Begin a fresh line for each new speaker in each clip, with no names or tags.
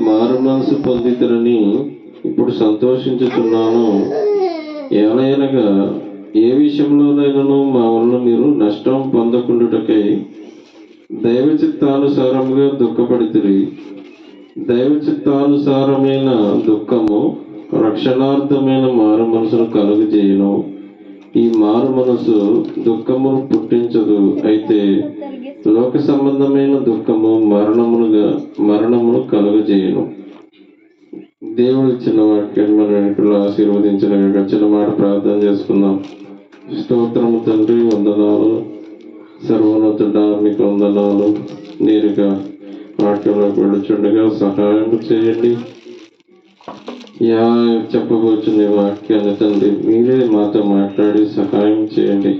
మారు మనసు పొందితురని ఇప్పుడు సంతోషించుతున్నాను. ఏలయనగా ఏ విషయంలోనైనాను మా వలన మీరు నష్టం పొందకుండుటకై దైవ చిత్తానుసారముగా దుఃఖపడితిరి. దైవ చిత్తానుసారమైన దుఃఖము రక్షణార్థమైన మారు మనసును కలుగజేయును. ఈ మారు మనసు దుఃఖమును పుట్టించదు, అయితే లోక సంబంధమైన దుఃఖము మరణమును కలుగజేయును. దేవుడు ఇచ్చిన వాక్యాన్ని మన వెనుకలు ఆశీర్వదించిన చిన్న మాట ప్రార్థన చేసుకుందాం. స్తోత్రము తండ్రి, వందనాలు. సర్వోన్నతుడా మీకు వందనాలు. నేరుగా వాక్యంలోకి వెళ్ళుచుండగా సహాయం చేయండి. చెప్పబోచున్న వాక్యాన్ని తండ్రి మీరే మాతో మాట్లాడి సహాయం చేయండి.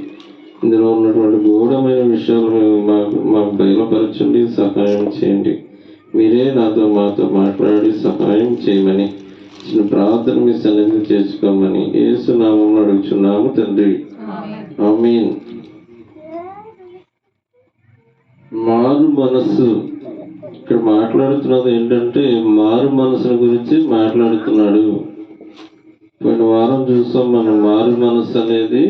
ఇందులో ఉన్నటువంటి గూఢమైన విషయాలు మాకు బయలుపరచండి, సహాయం చేయండి. మీరే మాతో మాట్లాడి సహాయం చేయమని చిన్న ప్రార్థన మీ సన్నిధి చేసుకోమని యేసు నామములో అడుగుచున్నాము తండ్రి, ఆమేన్. మారు మనస్సు, ఇక్కడ మాట్లాడుతున్నది ఏంటంటే మారు మనసుల గురించి మాట్లాడుతున్నాడు. పోయిన వారం చూసాం మనం మారు మనసు అనేది.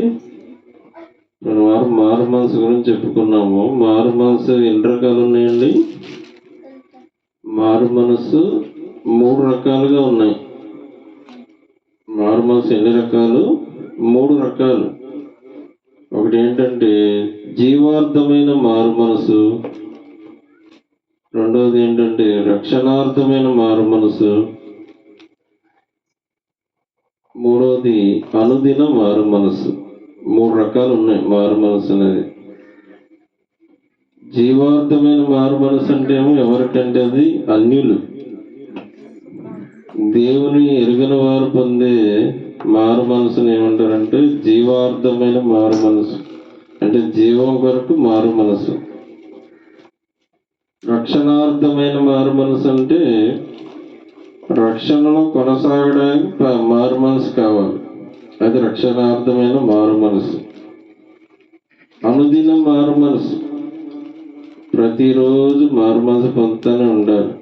పోయిన వారం మారు మనసు గురించి చెప్పుకున్నాము. మారు మనసు ఎన్ని రకాలు ఉన్నాయండి? మారు మనసు 3 రకాలుగా ఉన్నాయి. మారు మనసు ఎన్ని రకాలు? 3 రకాలు. ఒకటి ఏంటంటే జీవార్థమైన మారు మనసు, రెండవది ఏంటంటే రక్షణార్థమైన మారు మనసు, మూడవది అనుదిన మారు మనసు. 3 రకాలు ఉన్నాయి మారు మనసు అనేది. జీవార్థమైన మారు మనసు అంటే ఏమో ఎవరికంటే అది అన్యులు, దేవుని ఎరుగని వారు పొందే మారు మనసుని ఏమంటారంటే జీవార్థమైన మారు మనసు, అంటే జీవం కొరకు మారు మనసు. రక్షణార్థమైన మారు మనసు అంటే రక్షణలో కొనసాగడానికి మారు మనసు కావాలి, అది రక్షణార్థమైన మారు మనసు. అనుదిన మారు మనసు, ప్రతిరోజు మారు మనసు పొందుతూనే ఉండాలి.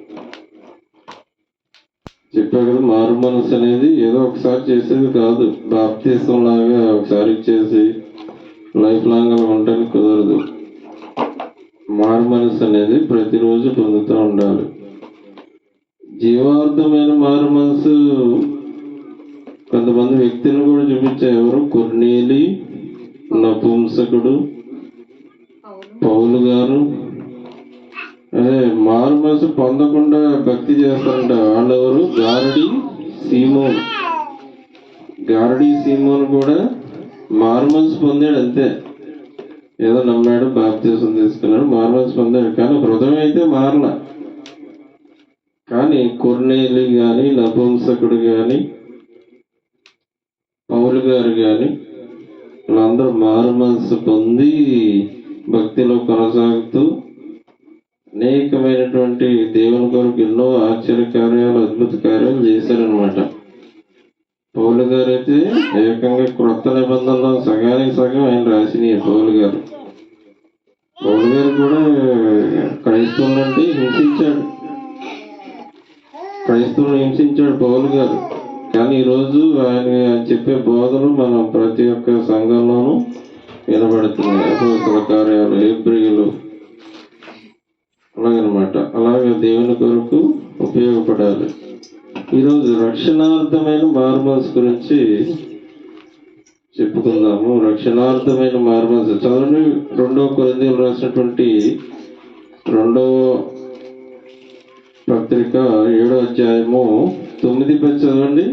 చెప్పా కదా, మారు మనసు అనేది ఏదో ఒకసారి చేసేది కాదు. బాప్తిసం లాగా ఒకసారి ఇచ్చేసి లైఫ్ లాంగ్ అలా ఉండడానికి కుదరదు. మారు మనసు అనేది ప్రతిరోజు పొందుతూ ఉండాలి. జీవార్థమైన మారు మనసు కొంతమంది వ్యక్తులను కూడా చూపించారు. ఎవరు? కొర్నేలి, నపుంసకుడు, పౌలు గారు. అదే మారు మనసు పొందకుండా భక్తి చేస్తారంట. వాళ్ళెవరు? గారడీ సీమోను కూడా మారు మనసు పొందాడు అంతే. ఏదో నమ్మాడు, బాప్తిసం తీసుకున్నాడు, మారు మనసు పొందాడు, కానీ హృదయం అయితే మారల. కానీ కొర్నేలి కానీ, నపుంసకుడు కానీ, పౌలు గారు కానీ వాళ్ళందరూ మారు మనసు పొంది భక్తిలో కొనసాగుతూ అనేకమైనటువంటి దేవుని కొరకు ఎన్నో ఆశ్చర్య కార్యాలు, అద్భుత కార్యాలు చేశారనమాట. పౌలు గారు అయితే ఏకంగా క్రొత్త నిబంధనలో సగానికి సగం ఆయన రాసినాయి. పౌలు గారు కూడా క్రైస్తవులంటే హింసించాడు. పౌలు గారు. కానీ ఈరోజు ఆయన చెప్పే బోధలు మనం ప్రతి ఒక్క సంఘంలోనూ వినబడుతున్నాయి. అపోస్తల కార్యాలు, హెబ్రీయులు, అలాగనమాట. అలాగే దేవుని కొరకు ఉపయోగపడాలి. ఈరోజు రక్షణార్థమైన మారు మనసు గురించి చెప్పుకుందాము. రక్షణార్థమైన మారు మనసు చదవండి. 2 కొరింథీయులకు రాసినటువంటి 2వ పత్రిక 7వ అధ్యాయము 9 చదవండి.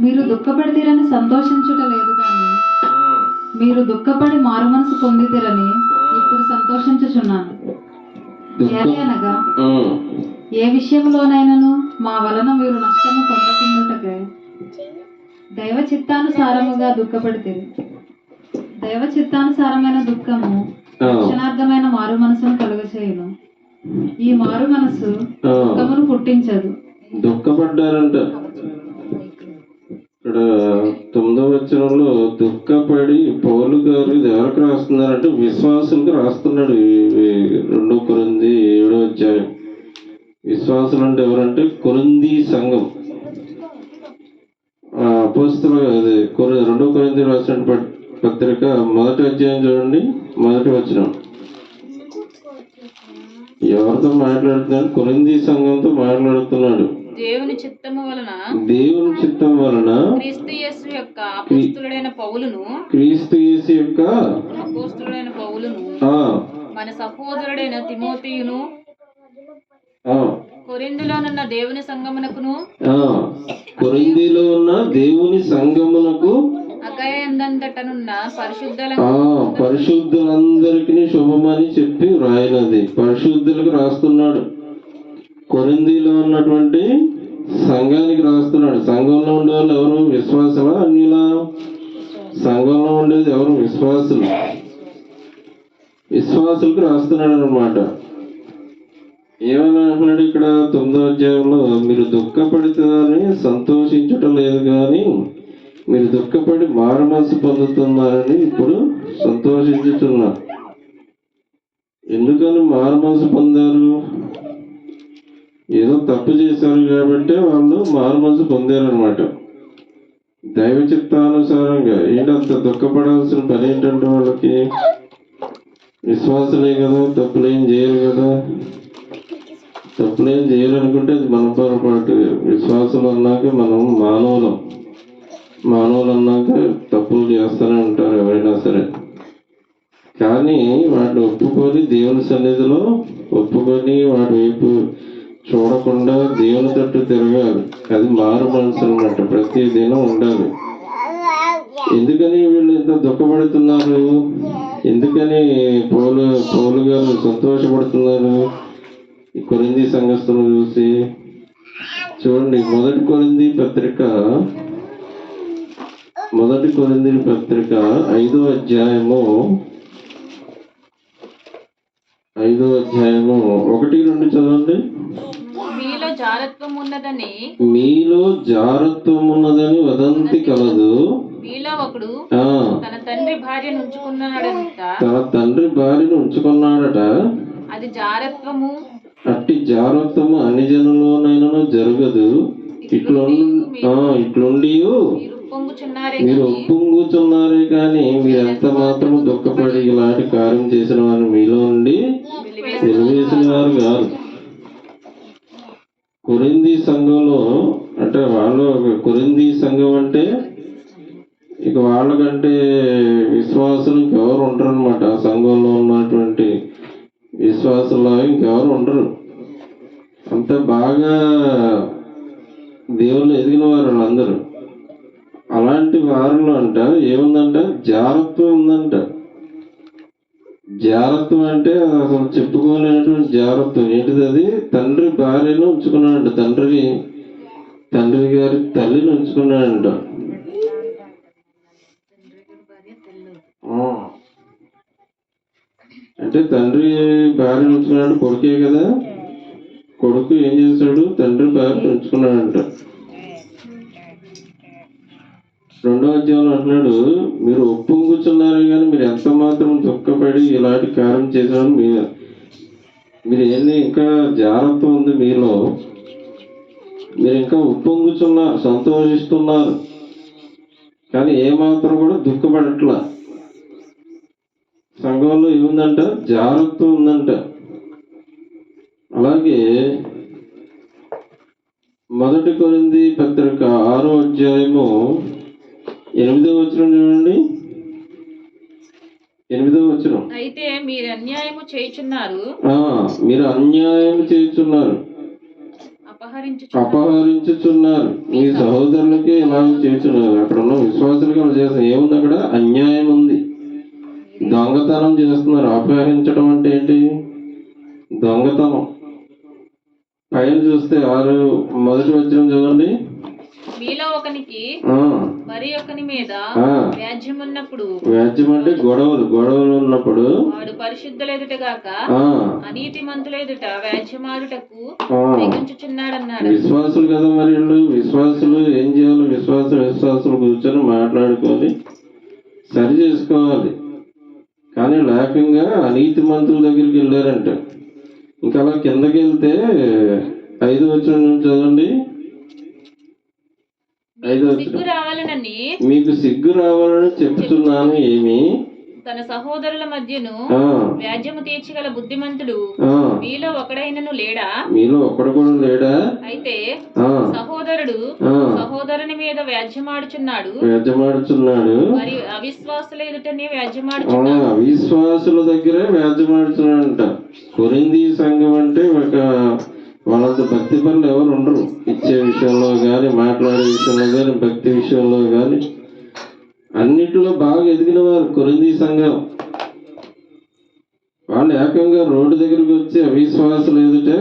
మీరు దుఃఖపడితేరని సంతోషించుట లేదు, కానీ మీరు దుఃఖపడి మారు మనసు పొందితేరని ఇప్పుడు సంతోషించుచున్నాను. అనగా ఏ విషయంలోనైనాను మా వలన మీరు నష్టము పొందకుండుటకై దైవ చిత్తానుసారముగా దుఃఖపడితే దైవ చిత్తానుసారమైన దుఃఖము రక్షణార్థమైన మారు మనసును కలుగచేయును. ఈ మారు మనసు దుఃఖమును పుట్టించదు.
దుఃఖపడ్డారంట. ఇక్కడ 9వ వచనంలో దుఃఖపడి పౌలు గారు ఇది ఎవరికి రాస్తున్నారంటే విశ్వాసులకు రాస్తున్నాడు. 2 కొరింథీ 7వ అధ్యాయం. విశ్వాసులు అంటే ఎవరంటే కొరింథీ సంఘం. అపోస్తలులు 2 కొరింథీ రాసిన పత్రిక 1వ అధ్యాయం చూడండి, 1వ వచనం. ఎవరితో మాట్లాడుతున్నాడు? కొరింథీ సంఘంతో మాట్లాడుతున్నాడు.
దేవుని చిత్తము వలన
దేవుని చిత్తం వలన
క్రీస్తు యేసు యొక్క అపోస్తలుడైన పౌలును
క్రీస్తు యేసు యొక్క
మన సహోదరుడైన తిమోతియును
ఆ,
కొరింథీలోనున్న దేవుని సంగమునకును
కొరింథీలో ఉన్న దేవుని సంఘమునకు
అకయందంతటనున్న
పరిశుద్ధులందరికీ శుభమని చెప్పి రాయినది. పరిశుద్ధులకు రాస్తున్నాడు. కొరింథీలో ఉన్నటువంటి సంఘానికి రాస్తున్నాడు. సంఘంలో ఉండే వాళ్ళు ఎవరు? విశ్వాసులా అన్యులా? సంఘంలో ఉండేది ఎవరు? విశ్వాసులు. విశ్వాసులకు రాస్తున్నాడు అన్నమాట. ఏమని అంటున్నాడు ఇక్కడ 9వ అధ్యాయంలో? మీరు దుఃఖపడుతున్నారని సంతోషించటం లేదు కానీ మీరు దుఃఖపడి మారుమనసు పొందుతున్నారని ఇప్పుడు సంతోషించుతున్నారు. ఎందుకని మారుమనసు పొందారు? ఏదో తప్పు చేశారు కాబట్టి వాళ్ళు మారుమనసు పొందారనమాట. దైవ చిత్తానుసారంగా. ఏంటంత దుఃఖపడాల్సిన పని ఏంటంటే వాళ్ళకి? విశ్వాసులే కదా, తప్పులేం చేయరు కదా. తప్పులేం చేయాలనుకుంటే అది మన పొరపాటు. విశ్వాసులు అన్నాక మనం మానవులు అన్నాక తప్పులు చేస్తూనే ఉంటారు ఎవరైనా సరే. కానీ వాటిని ఒప్పుకొని దేవుని సన్నిధిలో ఒప్పుకొని వాటి వైపు చూడకుండా దేవుని తట్టు తిరగాలి. అది మారు మనసు అన్నమాట. ప్రతి దినం ఉండాలి. ఎందుకని వీళ్ళు ఇంత దుఃఖపడుతున్నారు? ఎందుకని పౌలు గారు సంతోషపడుతున్నారు ఈ కొరింథీ సంఘస్థులను చూసి? చూడండి, 1 కొరింథీ పత్రిక 5వ అధ్యాయము 1-2 చదవండి.
మీలో జారత్వం ఉన్నదని
వదంతి కలదు.
మీలో ఒకడు
తన తండ్రి భార్యను ఉంచుకున్నాడట.
అది జారత్వము.
అట్టి జారత్వము అన్ని జనుల్లోనైనా జరగదు. ఇట్లుండి మీరు ఒప్పుంగుచున్నారే కానీ మీరు ఎంత మాత్రం దుఃఖపడి ఇలాంటి కార్యం చేసిన వారు మీలో నుండి వెలివేసిన వారు కాదు. కొరింథీ సంఘంలో అంటే వాళ్ళు కొరింథీ సంఘం అంటే ఇక వాళ్ళకంటే విశ్వాసులు ఇంకెవరు ఉండరు అనమాట. ఆ సంఘంలో ఉన్నటువంటి విశ్వాసులు ఇంకెవరు ఉండరు. అంత బాగా దేవుళ్ళు ఎదిగిన వారు వాళ్ళందరూ. అలాంటి వారిలో అంట ఏముందంట? జారత్వం ఉందంట. జారత్వం అంటే అసలు చెప్పుకోలేనటువంటి జారత్వం. ఏంటిది అది? తండ్రి భార్యను ఉంచుకున్నాడంట. తండ్రి గారి తల్లిని ఉంచుకున్నాడంట. అంటే తండ్రి భార్యను ఉంచుకున్నాడు. కొడుకే కదా. కొడుకు ఏం చేశాడు? తండ్రి భార్యను ఉంచుకున్నాడంట. 2వ అధ్యాయంలో అంటున్నాడు, మీరు ఒప్పుంగుచున్నారు కానీ మీరు ఎంత మాత్రం దుఃఖపడి ఇలాంటి కార్యం చేశారు. మీరు ఏంటి ఇంకా జాగ్రత్త ఉంది మీలో. మీరు ఇంకా ఉప్పొంగుచున్నారు, సంతోషిస్తున్నారు, కానీ ఏమాత్రం కూడా దుఃఖపడట్లా. సంఘంలో ఏముందంట? జాగ్రత్త ఉందంట. అలాగే 1 కొరింథీ పత్రిక 6వ అధ్యాయము 8వ వచనం చూడండి. 8వ వచనం.
అయితే మీరు అన్యాయము చేయుచున్నారు,
అపహరించుచున్నారు, మీ సహోదరులకి ఇలా చేస్తున్నారు. అక్కడ ఉన్న విశ్వాసులకి అలా చేస్తున్నారు. ఏముంది అక్కడ? అన్యాయం ఉంది. దొంగతనం చేస్తున్నారు. అపహరించడం అంటే ఏంటి? దొంగతనం. పైన చూస్తే 1వ వచనం చూడండి.
మీలో ఒకనికి
ఆ,
మరి ఒకని మీద
ఆ.
వ్యాజ్యం ఉన్నప్పుడు
వ్యాజ్యం అంటే గొడవలు ఉన్నప్పుడు
వాడు పరిశుద్ధులెదుటగాక
ఆ,
అనీతిమంతులెదుట వ్యాజ్యమాడుటకు
ఆ.
తెగించుచున్నాడన్నాడు.
విశ్వాసులు కదా మరి వీళ్ళు. విశ్వాసులు ఏం చేయాలి? విశ్వాసులు కూర్చొని మాట్లాడుకొని సరి చేసుకోవాలి. కానీ లేకంగా అనీతి మంత్రుల దగ్గరికి వెళ్ళారంట. ఇంకా అలా కిందకి వెళ్తే 5వ వచనం నుంచి చదవండి. 5వ వచనం.
సిగ్గు రావాలనని
మీకు సిగ్గు రావాలని చెప్తున్నాను. ఏమి?
తన సహోదరుల మధ్యను
ఆ,
వ్యాజ్యము తీర్చగల బుద్ధిమంతుడు
ఆ.
మీలో ఒకడైనను లేడా?
మీలో ఒక్కడు కూడా లేడా?
అయితే
ఆ,
సహోదరుడు
ఆ.
సహోదరుని మీద వ్యాజ్యమాడుచున్నాడు,
వ్యాజ్యమాడుతున్నాడు.
మరి అవిశ్వాసుల ఎదుటనే
ఆ,
వ్యాజ్యమాడుచున్నాడు.
విశ్వాసుల దగ్గరే వ్యాజ్యమాడుతున్నాడంట. కొరింథీ సంఘం అంటే వాళ్ళంత భక్తి పనులు ఎవరు ఉండరు. ఇచ్చే విషయంలో కానీ, మాట్లాడే విషయంలో కానీ, భక్తి విషయంలో కానీ అన్నిటిలో బాగా ఎదిగిన వారు కొరింథీ సంఘం. వాళ్ళు ఏకంగా రోడ్డు దగ్గరికి వచ్చి అవిశ్వాసులు ఎదుటే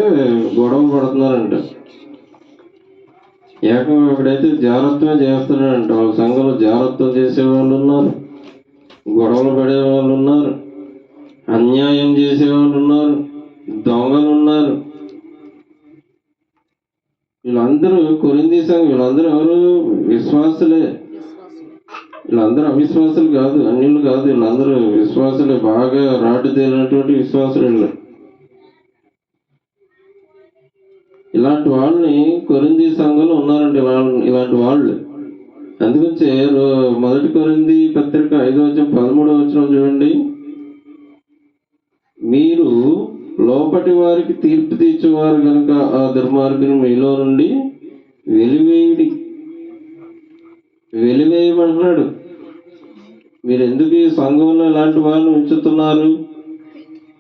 గొడవ పడుతున్నారంట. ఏకంగా ఒకడైతే జాగ్రత్తగా చేస్తున్నాడంట. వాళ్ళ సంఘంలో జాగ్రత్తం చేసేవాళ్ళు ఉన్నారు, గొడవలు పడేవాళ్ళు ఉన్నారు, అన్యాయం చేసేవాళ్ళు ఉన్నారు, దొంగలు ఉన్నారు. వీళ్ళందరూ కొరింథీ సంఘం. వీళ్ళందరూ ఎవరు? విశ్వాసులే. వీళ్ళందరూ అవిశ్వాసులు కాదు, అన్యులు కాదు. వీళ్ళందరూ విశ్వాసులే, బాగా రాటు తేలినటువంటి విశ్వాసులు వీళ్ళు. ఇలాంటి వాళ్ళని కొరింథీ సంఘంలో ఉన్నారండి. ఇలాంటి వాళ్ళు. అందుకొచ్చే 1 కొరింథీ పత్రిక 5వ వచనం 13వ వచనం చూడండి. మీరు లోపటి వారికి తీర్పు తీర్చేవారు కనుక ఆ దుర్మార్గుని మీలో నుండి వెలివేయమంటున్నాడు. మీరు ఎందుకు ఈ సంఘంలో ఇలాంటి వాళ్ళని ఉంచుతున్నారు?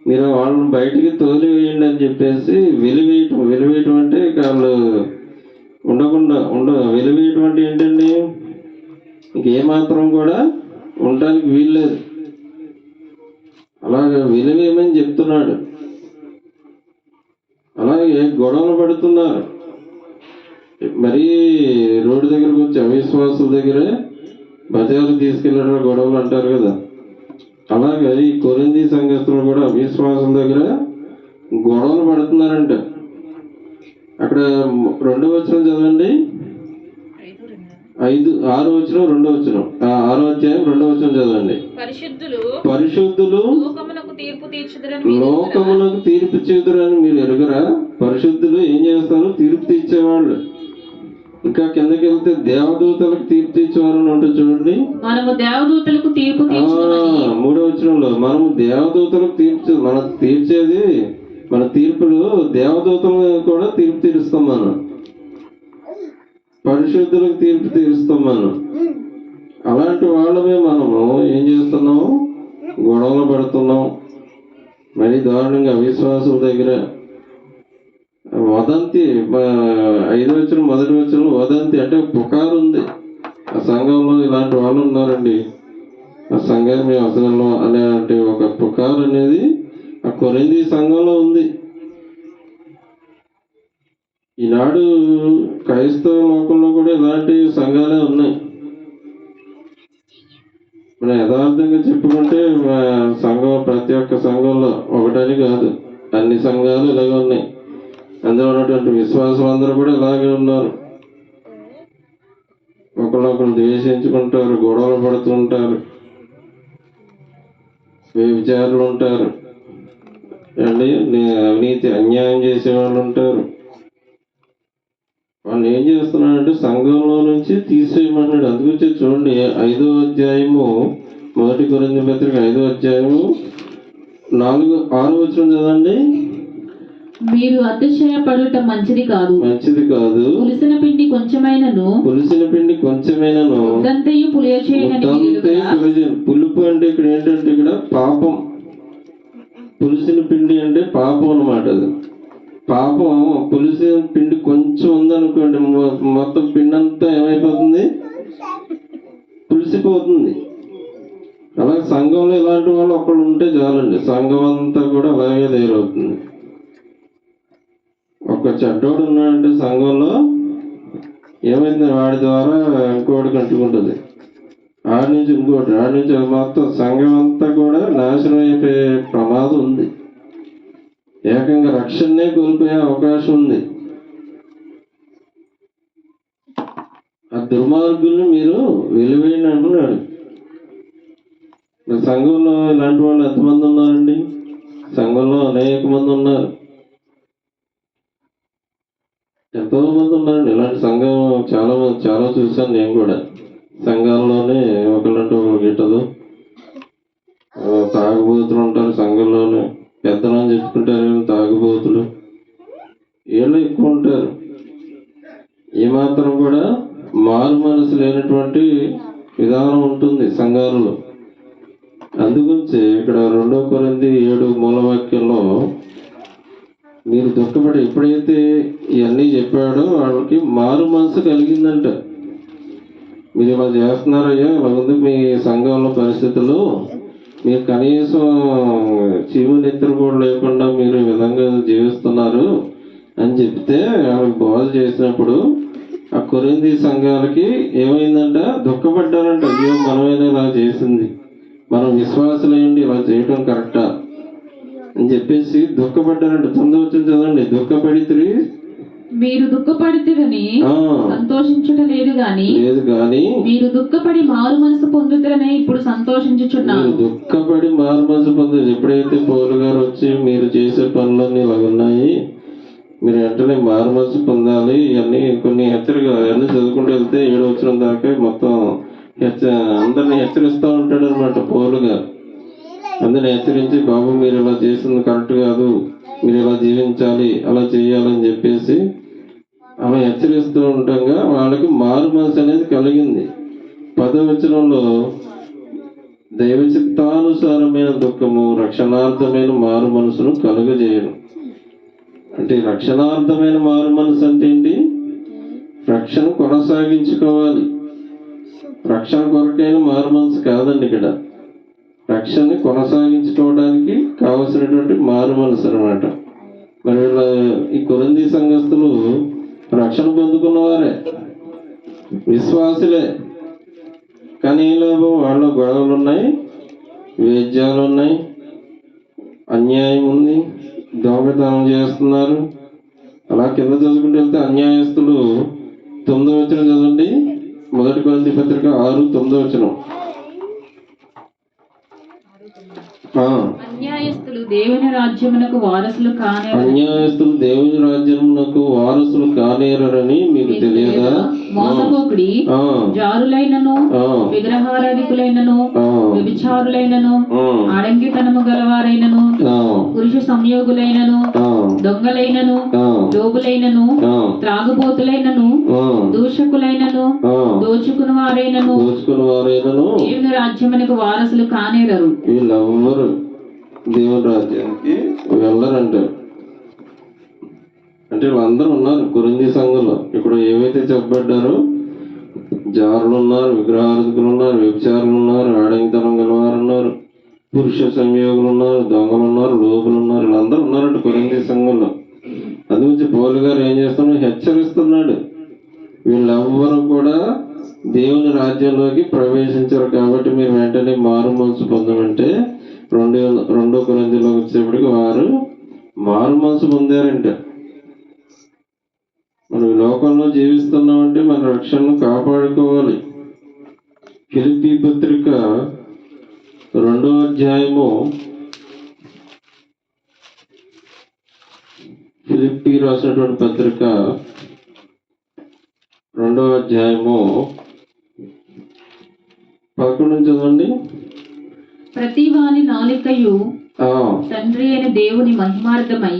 మీరు వాళ్ళని బయటికి తోలివేయండి అని చెప్పేసి వెలివేయటం అంటే వాళ్ళు వెలివేయటం అంటే ఏంటండి? ఇంకేమాత్రం కూడా ఉండటానికి వీల్లేదు. అలాగే వెలివేయమని చెప్తున్నాడు. అలాగే గొడవలు పడుతున్నారు. మరీ రోడ్డు దగ్గరకు వచ్చి అవిశ్వాసుల దగ్గరే బజారు తీసుకెళ్ళడం గొడవలు అంటారు కదా. అలాగే ఈ కొరింథీ సంఘస్థులు కూడా అవిశ్వాసుల దగ్గర గొడవలు పడుతున్నారంట. అక్కడ 2వ వచనం చదవండి. 6వ వచనం 2వ వచనం 6వ అధ్యాయం 2వ వచనం చదవండి. పరిశుద్ధులు
లోకమునకు
తీర్పు చేదురని మీరు ఎరుగరా? పరిశుద్ధులు ఏం చేస్తారు? తీర్పు తీర్చేవాళ్ళు. ఇంకా కిందకి వెళ్తే దేవదూతలకు తీర్పు తీర్చేవారు ఉంటుంది చూడండి.
మనము దేవదూతలకు తీర్పు
3వ వచనంలో మనము దేవదూతలకు మనం తీర్చేది, మన తీర్పులు దేవదూతలకు కూడా తీర్పు తీరుస్తాం. మనం పరిశుద్ధులకు తీర్పు తీరుస్తాం. మనం అలాంటి వాళ్ళమే మనము ఏం చేస్తున్నాం? గొడవలు పడుతున్నాం. మరి దారుణంగా అవిశ్వాసుల దగ్గర వదంతి. 5వ వచనం 1వ వచనంలో వదంతి అంటే పుకారు ఉంది. ఆ సంఘంలో ఇలాంటి వాళ్ళు ఉన్నారండి, ఆ సంఘాన్ని మేము అసలు అనే ఒక పుకారు అనేది ఆ కొరింథీ సంఘంలో ఉంది. ఈనాడు క్రైస్తవ లోకంలో కూడా ఇలాంటి సంఘాలే ఉన్నాయి. మనం యథార్థంగా చెప్పుకుంటే సంఘం ప్రతి ఒక్క సంఘంలో ఒకటని కాదు, అన్ని సంఘాలు ఇలాగే ఉన్నాయి. అందులో ఉన్నటువంటి విశ్వాసులందరూ కూడా ఇలాగే ఉన్నారు. ఒకళ్ళొకరు ద్వేషించుకుంటారు, గొడవలు పడుతుంటారు, వ్యభిచారులు ఉంటారు అండి, అవినీతి అన్యాయం చేసేవాళ్ళు ఉంటారు. వాళ్ళు ఏం చేస్తున్నారంటే సంఘంలో నుంచి తీసేయమన్నాడు. అందుకొచ్చి చూడండి 5వ అధ్యాయము 1 కొరింథీ పత్రిక 5వ అధ్యాయము 6వ వచనం చదవండి.
మీరు అతిశయపడుట మంచిది కాదు. పులిసిన పిండి కొంచెమైనను
పులుపు అంటే ఇక్కడ ఏంటంటే ఇక్కడ పాపం. పులిసిన పిండి అంటే పాపం అన్నమాట. అది పాపం. పులిసిన పిండి కొంచెం ఉందనుకోండి, మొత్తం పిండి అంతా ఏమైపోతుంది? పులిసిపోతుంది. అలాగే సంఘంలో ఇలాంటి వాళ్ళు ఒకళ్ళు ఉంటే చాలండి, సంఘం అంతా కూడా అలాగే తయారవుతుంది. ఒక చెడ్డోడు ఉన్నాడంటే సంఘంలో ఏమైంది, వాడి ద్వారా ఇంకోటికి అంటుకుంటుంది, ఆడి నుంచి ఇంకోటి, ఆడి నుంచి మొత్తం సంఘం అంతా కూడా నాశనం అయిపోయే ప్రమాదం ఉంది. ఏకంగా రక్షణనే కోల్పోయే అవకాశం ఉంది. ఆ దుర్మార్గుల్ని మీరు వెలివేయండి అంటున్నాడు. సంఘంలో ఇలాంటి వాళ్ళు ఎంతమంది ఉన్నారండి? సంఘంలో అనేక మంది ఉన్నారు, ఎంతో మంది ఉన్నారండి. ఇలాంటి సంఘం చాలా చూశాను నేను కూడా. సంఘాల్లోనే ఒకళ్ళంటే ఒకళ్ళు గిట్టదు, తాగుబోతులు ఉంటారు సంఘంలోనే, పెద్దలని చెప్పుకుంటారు తాగుబోతులు, వీళ్ళు ఎక్కువ ఉంటారు. ఏమాత్రం కూడా మారు మనసు లేనటువంటి విధానం ఉంటుంది సంఘాలలో. అందుగురించి ఇక్కడ 2 కొరింథీ 7 మూలవాక్యంలో మీరు దుఃఖపడి ఎప్పుడైతే ఇవన్నీ చెప్పాడో వాళ్ళకి మారు మనసు కలిగిందంట. మీరు ఇలా చేస్తున్నారయ్యా, ఇలా ఉంది మీ సంఘంలో పరిస్థితులు, మీరు కనీసం చీమునెత్తరు కూడా లేకుండా మీరు ఈ విధంగా జీవిస్తున్నారు అని చెప్తే వాళ్ళకి బోధ చేసినప్పుడు ఆ కొరింథీ సంఘాలకి ఏమైందంట, దుఃఖపడ్డారంట. అయ్యో మనమైనా ఇలా చేసింది, మనం విశ్వాసులైండి ఇలా చేయటం కరెక్టా అని చెప్పేసి దుఃఖపడ్డారంట. 9వ వచనం చదవండి. దుఃఖపడితిరి,
మీరు దుఃఖపడితిరని సంతోషించుట లేదు గాని మీరు దుఃఖపడి మారు మనసు పొందుతారని ఇప్పుడు సంతోషించుచున్నాను.
దుఃఖపడి మారు మనసు పొందుతారు. ఎప్పుడైతే పౌలు గారు వచ్చి మీరు చేసే పనులన్నీ ఇలా ఉన్నాయి, మీరు వెంటనే మారు మనసు పొందాలి, ఇవన్నీ కొన్ని హెచ్చరికలు అవన్నీ చదువుకుంటూ వెళ్తే 7వ వచనం దాకా మొత్తం అందరిని హెచ్చరిస్తూ ఉంటాడు అనమాట పౌలు గారు. అందరిని హెచ్చరించి, బాబు మీరు ఇలా చేసింది కరెక్ట్ కాదు, మీరు ఇలా జీవించాలి, అలా చేయాలని చెప్పేసి అలా హెచ్చరిస్తూ ఉండగా వాళ్ళకి మారు మనసు అనేది కలిగింది. 10వ వచనంలో దైవ చిత్తానుసారమైన దుఃఖము రక్షణార్థమైన మారు మనసును కలుగజేయను. అంటే రక్షణార్థమైన మారు మనసు అంటే ఏంటి? రక్షణ కొనసాగించుకోవాలి. రక్షణ కొరకైన మారు మనసు కాదండి ఇక్కడ. రక్షణని కొనసాగించుకోవడానికి కావలసినటువంటి మారు మనసు అనమాట. మరి వీళ్ళ ఈ కొరింథీ సంఘస్థులు రక్షణ పొందుకున్నవారే, విశ్వాసులే, కానీ ఈ లోపం వాళ్ళ గొడవలు ఉన్నాయి, వేద్యాలు ఉన్నాయి, అన్యాయం ఉంది, దొంగతనం చేస్తున్నారు. అలా కింద చదువుకుంటూ వెళ్తే అన్యాయస్తులు 9వ వచనం చదవండి. 1 కొరింథీ పత్రిక 6:9.
అన్యాయస్తులు దేవుని రాజ్యమునకు వారసులు
కానేరని మీకు తెలియదా?
మోసపోకుడి, జారులైనను, విగ్రహారాధికులైనను, వ్యభిచారులైనను, ఆడంగితనము గలవారైనను, పురుష సంయోగులైనను, దొంగలైనను, లోబులైనను, త్రాగుబోతులైనను, దూషకులైనను, దోచుకుని వారైనను దేవుని రాజ్యమునకు వారసులు కానేరరు.
వీళ్ళెవ్వరు దేవుని రాజ్యానికి వెళ్ళరంటారు. అంటే వీళ్ళందరూ ఉన్నారు కొరింథీ సంఘంలో. ఇప్పుడు ఏవైతే చెప్పబడ్డారో, జారులు ఉన్నారు, విగ్రహారాధకులు ఉన్నారు, వ్యభిచారులు ఉన్నారు, ఆడంగితనం గలవారు ఉన్నారు, పురుష సంయోగులు ఉన్నారు, దొంగలు ఉన్నారు, లోపులు ఉన్నారు, వీళ్ళందరూ ఉన్నారంట కొరింథీ సంఘంలో. అందుగురించి పౌలు గారు ఏం చేస్తున్నాడు, హెచ్చరిస్తున్నాడు. వీళ్ళెవ్వరూ కూడా దేవుని రాజ్యంలోకి ప్రవేశించరు, కాబట్టి మీరు వెంటనే మారు మనసు పొందమంటే 2 కొరింథీలోకి వచ్చేప్పటికి వారు మారు మనసు పొందారంట. మనం ఈ లోకంలో జీవిస్తున్నామంటే మన రక్షణను కాపాడుకోవాలి. ఫిలిప్పీ పత్రిక 2వ అధ్యాయము, ఫిలిప్పీ రాసినటువంటి పత్రిక 2వ అధ్యాయము 11 చదవండి.
ప్రతి వాని నాలికయు తండ్రి అయిన దేవుని మహిమార్థమై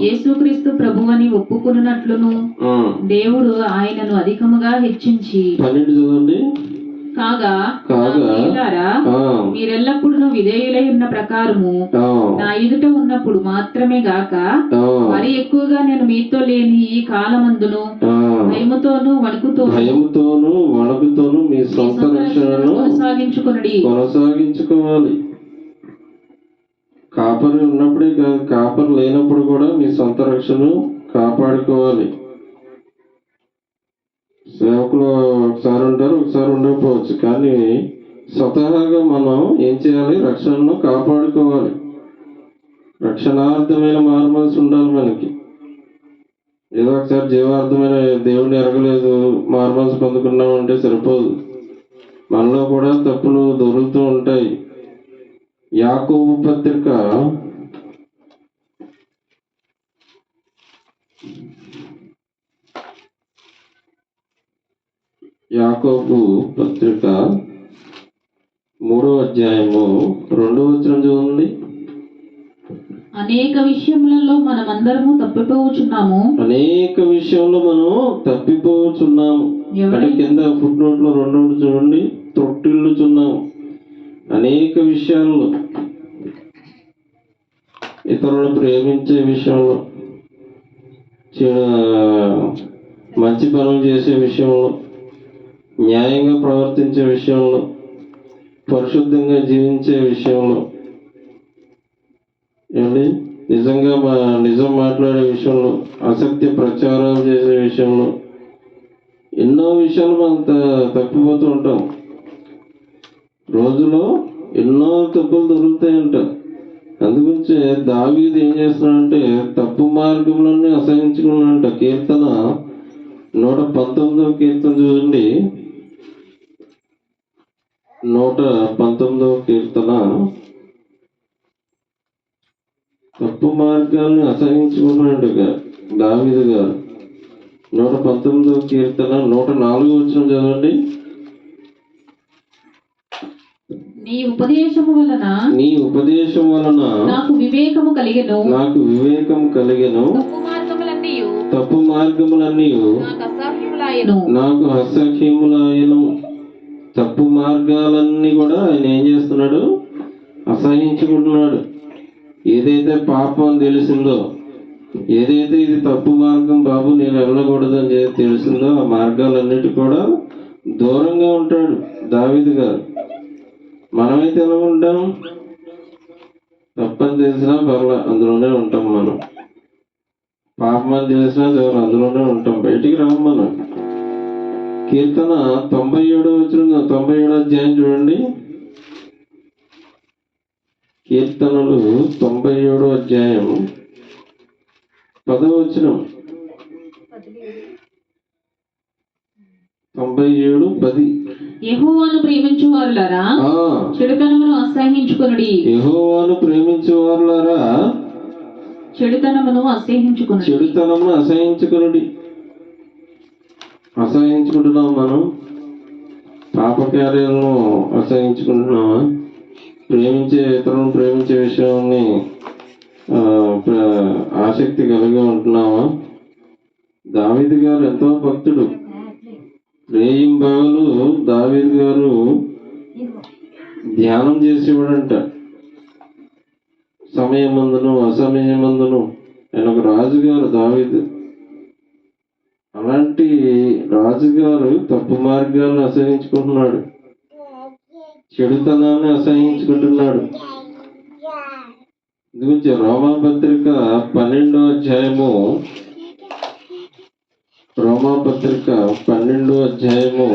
యేసుక్రీస్తు ప్రభువని ఒప్పుకొనున్నట్లును దేవుడు ఆయనను అధికముగా హెచ్చించి
12 చదవండి.
కాగా మీరెల్లప్పుడూ విధేయులై ఉన్న ప్రకారము నా ఎదుట ఉన్నప్పుడు మాత్రమే గాక మరి ఎక్కువగా నేను మీతో లేని ఈ కాలమందును భయముతోను వణుకుతోను మీ సొంత రక్షణను కొనసాగించుకోవాలి. కాపరి ఉన్నప్పుడే కాదు, కాపరి లేనప్పుడు కూడా మీ సొంత రక్షణను కాపాడుకోవాలి.
సేవకులు ఒకసారి ఉంటారు, ఒకసారి ఉండకపోవచ్చు. కానీ స్వతహాగా మనం ఏం చేయాలి? రక్షణను కాపాడుకోవాలి. రక్షణార్థమైన మారుమనసు ఉండాలి మనకి. ఏదో ఒకసారి జీవార్థమైన దేవుడిని ఎరగలేదు, మారుమనసు పొందుకున్నామంటే సరిపోదు. మనలో కూడా తప్పులు దొరుకుతూ ఉంటాయి. యాకోబు పత్రిక 3వ అధ్యాయము 2వ వచనం చూడండి.
అనేక విషయములలో మనమందరము తప్పిపోవచ్చున్నాము.
అనేక విషయంలో మనం తప్పిపోవచ్చున్నాము. అంటే కింద ఫుట్ నోట్ లో 2 చూడండి, తొట్టిల్లుచున్నాము. అనేక విషయాల్లో, ఇతరులను ప్రేమించే విషయంలో, మంచి పనులు చేసే విషయంలో, న్యాయంగా ప్రవర్తించే విషయంలో, పరిశుద్ధంగా జీవించే విషయంలో, ఏమండి నిజం మాట్లాడే విషయంలో, అసత్య ప్రచారాలు చేసే విషయంలో, ఎన్నో విషయాలు మనం తప్పిపోతూ ఉంటాం. రోజులో ఎన్నో తప్పులు దొరుకుతాయంట. అందుగురించి దావీదు ఏం చేస్తున్నాడంటే తప్పు మార్గంలోనే అసహించుకున్నాడంట. కీర్తన 119వ కీర్తన చూడండి. 119వ కీర్తన, తప్పు మార్గాల్ని అసహించుకున్నాడు దావీదు గారు. 119వ కీర్తన 104వ వచనం చదవండి.
నీ ఉపదేశము వలన నాకు వివేకము కలిగెను. తప్పు మార్గములన్నీ
నాకు అసహ్యములాయెను. తప్పు మార్గాలన్నీ కూడా ఆయన ఏం చేస్తున్నాడు? అసహించుకుంటున్నాడు. ఏదైతే పాపం తెలిసిందో, ఏదైతే ఇది తప్పు మార్గం బాబు నేను వెళ్ళకూడదని తెలిసిందో, ఆ మార్గాలన్నిటి కూడా దూరంగా ఉంటాడు దావీదు గారు. మనమైతే ఎలా ఉంటాం? తప్పని తెలిసినా పర్లా, అందులోనే ఉంటాం. మనం పాపం అని తెలిసినా చాలు, అందులోనే ఉంటాం, బయటికి రాము మనం. కీర్తన 97వ వచనం, 97వ అధ్యాయం చూడండి. కీర్తనలు 97వ అధ్యాయం 10వ వచనం. 97:10.
యెహోవాను ప్రేమించువారులారా చెడుతనమును అసహ్యించుకొనుడి.
యెహోవాను ప్రేమించువారులారా
చెడుతనమును అసహ్యించుకొనుడి.
అసహ్యించుకుంటున్నాం మనం. పాపకార్యాలను అసహ్యించుకుంటున్నామా? ఇతరులను ప్రేమించే విషయాన్ని ఆసక్తి కలిగి ఉంటున్నామా? దావీదు గారు ఎంతో భక్తుడు. రేయింబగలు దావీదు గారు ధ్యానం చేసేవాడంట. సమయమందును అసమయమందును. ఆయన ఒక రాజుగారు దావీదు. అలాంటి రాజుగారు తప్పు మార్గాలను అసహించుకుంటున్నాడు, చెడుతనాన్ని అసహించుకుంటున్నాడు. ఎందుకంటే రోమాపత్రిక 12వ అధ్యాయము, రోమాపత్రిక 12వ అధ్యాయము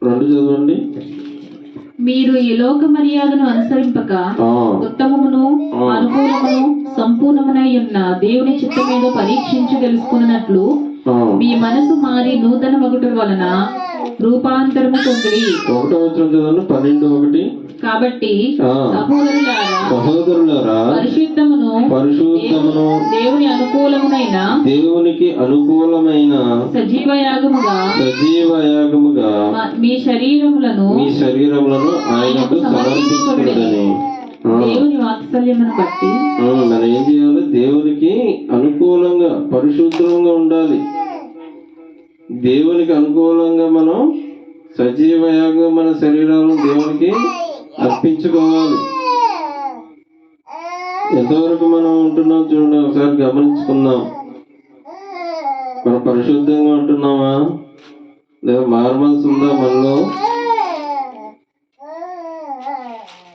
2 చదవండి.
మీరు ఈ లోక మర్యాదను అనుసరింపక ఉత్తమమును అనుకూలమును సంపూర్ణమునై ఉన్న దేవుని చిత్తమేదో పరీక్షించి తెలుసుకున్నట్లు మీ మనసు మారి నూతన మగుట వలన రూపాంతరము పొందిరి.
1వ వచనం చదవండి. 12:1.
కాబట్టి
సహోదరులారా
పరిశుద్ధమును దేవునికి అనుకూలమైన సజీవ యాగముగా మీ శరీరములను ఆయనకు సమర్పించుకొనుడని. దేవుని వాత్సల్యమును బట్టి
మనం ఏం చేయాలి? దేవునికి అనుకూలంగా పరిశుద్ధంగా ఉండాలి. దేవునికి అనుకూలంగా మనం సజీవ యాగం మన శరీరాలను దేవునికి అర్పించుకోవాలి. ఎంతవరకు మనం ఉంటున్నాం చూడండి, ఒకసారి గమనించుకుందాం. మనం పరిశుద్ధంగా ఉంటున్నామా? లేదా మారుమనసు ఉందా మనలో?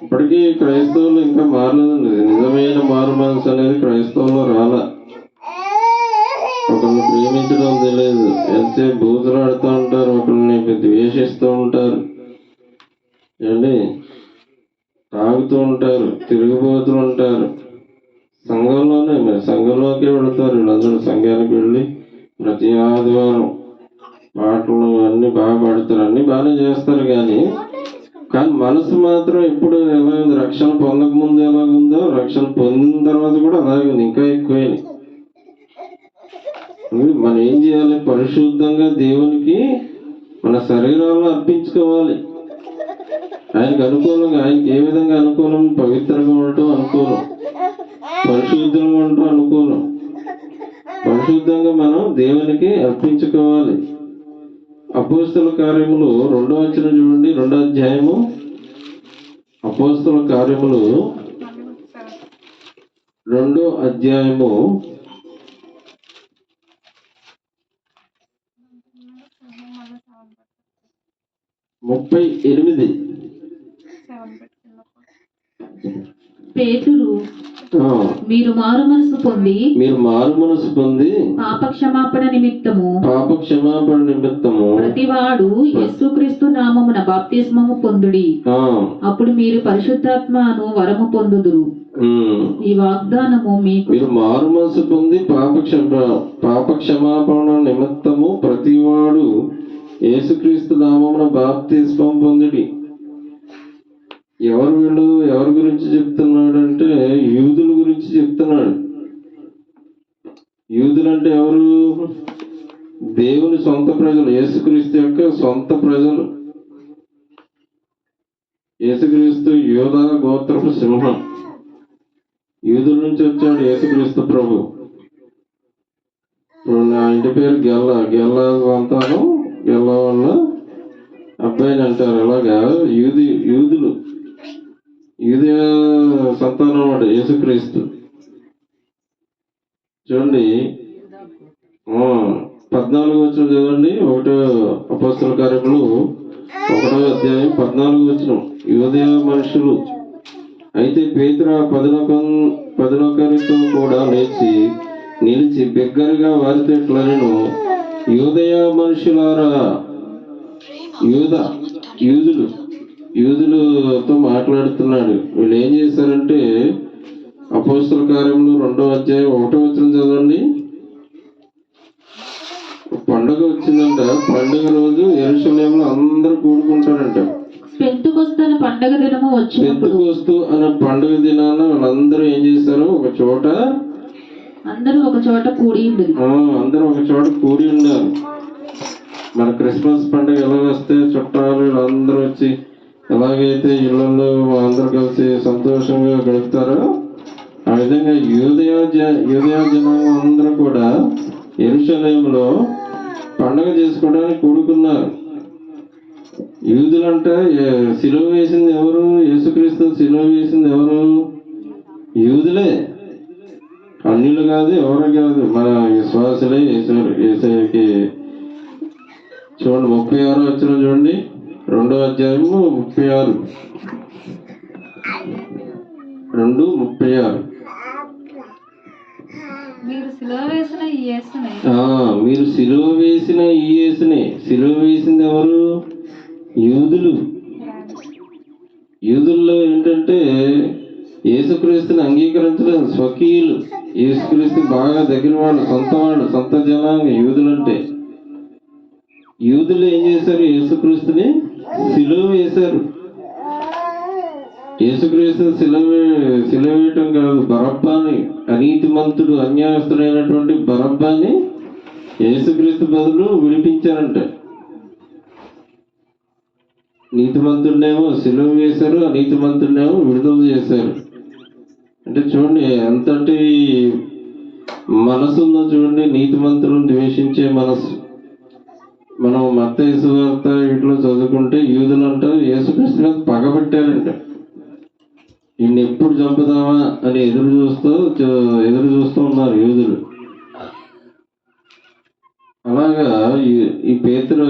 ఇప్పటికీ క్రైస్తవులు ఇంకా మారలేదండి. నిజమైన మారు మనసు అనేది క్రైస్తవుల్లో రాలా. ఒకరిని ప్రేమించడం తెలియదు, ఎంతసేపు బూతులాడుతూ ఉంటారు, ఒకరిని ద్వేషిస్తూ ఉంటారు, ఏమండి తాగుతూ ఉంటారు, తిరిగిపోతూ ఉంటారు. సంఘంలోనే మరి సంఘంలోకే వెళతారు వీళ్ళందరూ. సంఘానికి వెళ్ళి ప్రతి ఆదివారం పాటలు అన్నీ బాగా పాడతారు, అన్నీ బాగానే చేస్తారు. కానీ మనసు మాత్రం ఎప్పుడు ఎలా ఉంది, రక్షణ పొందక ముందు ఎలాగుందో రక్షణ పొందిన తర్వాత కూడా అలాగే ఉంది, ఇంకా ఎక్కువైంది. మనం ఏం చేయాలి? పరిశుద్ధంగా దేవునికి మన శరీరాలను అర్పించుకోవాలి. ఆయనకు అనుకూలంగా, ఆయనకి ఏ విధంగా అనుకూలం? పవిత్రంగా ఉండటం అనుకూలం, పరిశుద్ధంగా ఉండటం అనుకూలం. పరిశుద్ధంగా మనం దేవునికి అర్పించుకోవాలి. అపోస్తల కార్యములు 2వ వచనం చూడండి, 2వ అధ్యాయము. అపోస్తల కార్యములు 2వ అధ్యాయము 38.
పేతురు, మీరు మారు మనసు పొంది పాప క్షమాపణ నిమిత్తము ప్రతివాడు యేసుక్రీస్తు నామమున బాప్తిస్మము పొందుడి, అప్పుడు మీరు పరిశుద్ధాత్మను వరము పొందుదురు. ఈ వాగ్దానము మీకు.
మీరు మారు మనసు పొంది పాప క్షమాపణ నిమిత్తము ప్రతివాడు యేసుక్రీస్తు నామమున బాప్తిస్మం పొందుడి. ఎవరు వీళ్ళు? ఎవరి గురించి చెప్తున్నాడు అంటే యూదుల గురించి చెప్తున్నాడు. యూదులు అంటే ఎవరు? దేవుని సొంత ప్రజలు, యేసుక్రీస్తు యొక్క సొంత ప్రజలు. యేసుక్రీస్తు యోధా గోత్రపు సింహం, యూదుల నుంచి వచ్చాడు యేసుక్రీస్తు ప్రభు. నా ఇంటి పేరు గెల్ల సంతానం, గెల్ల వల్ల అబ్బాయిని అంటారు. అలాగా యూదులు యూదయ సంతానం వాడు యేసుక్రీస్తు. చూడండి 14వ వచనం చదవండి. 1వ అపోస్తల కార్యములు 1వ అధ్యాయం 14వ వచనం. యూదయ మనుషులు అయితే పేతురు 11 కూడా నిలిచి బిగ్గరగా వారితో ఇట్లనెను, యూదయ మనుషులారా, యూదులతో మాట్లాడుతున్నాడు. వీళ్ళు ఏం చేశారంటే అపోస్తల కార్యములు 2వ అధ్యాయం 1వ వచనం చదవండి. పండుగ వచ్చిందంట. పండుగ రోజు యెరూషలేములో అందరూ కూడుకుంటారంట.
పెంతెకొస్తు అనే పండుగ
దినాన వాళ్ళందరూ ఏం చేశారు? అందరూ ఒక చోట కూడి ఉన్నారు. మన క్రిస్మస్ పండుగ ఎలా వస్తే చుట్టాలు వీళ్ళందరూ వచ్చి ఎలాగైతే ఇళ్లలో అందరూ కలిసి సంతోషంగా గడుపుతారో ఆ విధంగా యూదయ జనాంగం అందరూ కూడా యెరూషలేములో పండుగ చేసుకోవడానికి కూడుకున్నారు. యూదులంటే సిలువ వేసింది ఎవరు? యేసుక్రీస్తు సిలువ వేసింది ఎవరు? యూదులే, అన్యులు కాదు, ఎవరు కాదు, మన విశ్వాసులే. యేసుకి చూడండి 36వ వచనం చూడండి, 2వ అధ్యాయము 36. 2:36.
మీరు సిలువ వేసిన ఈ
యేసునే. సిలువ వేసింది ఎవరు? యూదుల్లో ఏంటంటే యేసుక్రీస్తుని అంగీకరించలేదు స్వకీయులు. యేసుక్రీస్తు బాగా దగ్గర వాళ్ళు, సొంత జనాంగం యూదులంటే. యూదులు ఏం చేశారు? యేసుక్రీస్తుని సిలువ వేశారు. యేసుక్రీస్తుని సిలువ వేయటం కాదు, బరబ్బాని, అనీతిమంతుడు అన్యాయస్తుడైనటువంటి బరబ్బాని యేసుక్రీస్తు బదులు విడిపించారంట. నీతిమంతుడినేమో సిలువ వేశారు, అనీతిమంతుడినేమో విడుదల చేశారు. అంటే చూడండి ఎంతటి మనసు ఉందో చూడండి. నీతిమంతులను ద్వేషించే మనసు. మనం మత్తయి సువార్త వీటిలో చదువుకుంటే యూదులంట యేసుక్రీస్తు మీద పగబట్టారంట. ఈయన్ని ఎప్పుడు చంపుదామా అని ఎదురు చూస్తూ ఉన్నారు యూదులు. అలాగా ఈ పేతురు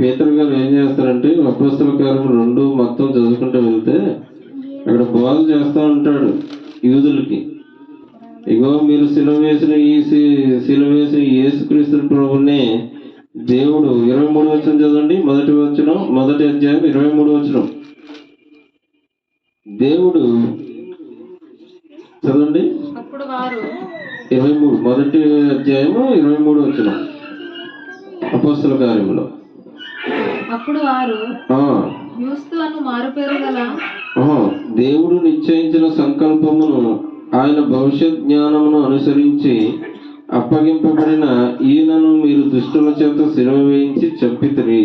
పేతురు గారు ఏం చేస్తారంటే అపోస్తల కార్యం 2 మొత్తం చదువుకుంటూ వెళ్తే అక్కడ బోధ చేస్తూ ఉంటాడు యూదులకి. ఇగో మీరు సిలువ వేసిన యేసుక్రీస్తు ప్రభునే దేవుడు 23 వచనం చదవండి. మొదటి అధ్యాయం 23 వచనం. దేవుడు చదవండి.
అప్పుడు వారు
23 మొదటి అధ్యాయము 23 వచనం అపోస్తల కార్యంలో.
అప్పుడు వారు యూస్తు అను మారుపేరు గల
దేవుడు నిశ్చయించిన సంకల్పమును ఆయన భవిష్యత్ జ్ఞానమును అనుసరించి అప్పగింపబడిన ఈయనను మీరు దుష్టుల చేత సిలువ వేయించి చంపితిరి.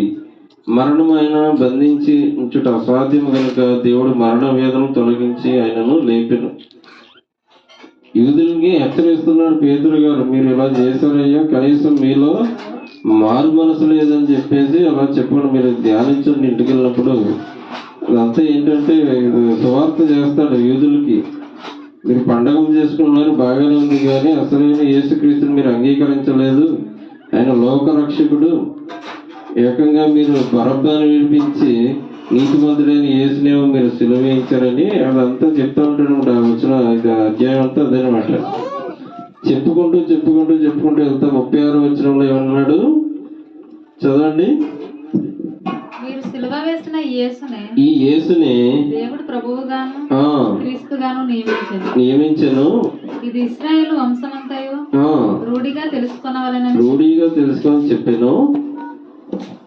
మరణం ఆయన బంధించి ఉంచుట అసాధ్యము కనుక దేవుడు మరణ వేదన తొలగించి ఆయనను లేపెను. యూదులకి హెచ్చరిస్తున్నాడు పేతురు గారు, మీరు ఇలా చేశారయ్యా, కనీసం మీలో మారు మనసు లేదని చెప్పేసి అలా చెప్పండి. మీరు ధ్యానించండి ఇంటికి వెళ్ళినప్పుడు. అదంతా ఏంటంటే సువార్త చేస్తాడు యూదులకి. మీరు పండగలు చేసుకున్నారు బాగానే ఉంది, కానీ అసలైన యేసుక్రీస్తుని మీరు అంగీకరించలేదు. ఆయన లోకరక్షకుడు. ఏకంగా మీరు బరబ్బాను విడిపించి నీతిమంతుడైన యేసునేమో మీరు సిలువ వేయించారని అదంతా చెప్తా ఉంటాడు. వచ్చిన అధ్యాయం అంతా అదేనమాట. చెప్పుకుంటూ వెళ్తా 36 వచనంలో ఏమన్నాడు చదవండి.
మీరు సిలువ వేసిన
ఈ యేసుని
దేవుడు ప్రభువుగాను క్రీస్తుగాను
నియమించెను.
ఇది ఇశ్రాయేలు వంశమంతయు రూఢిగా తెలుసుకొని
చెప్పాను.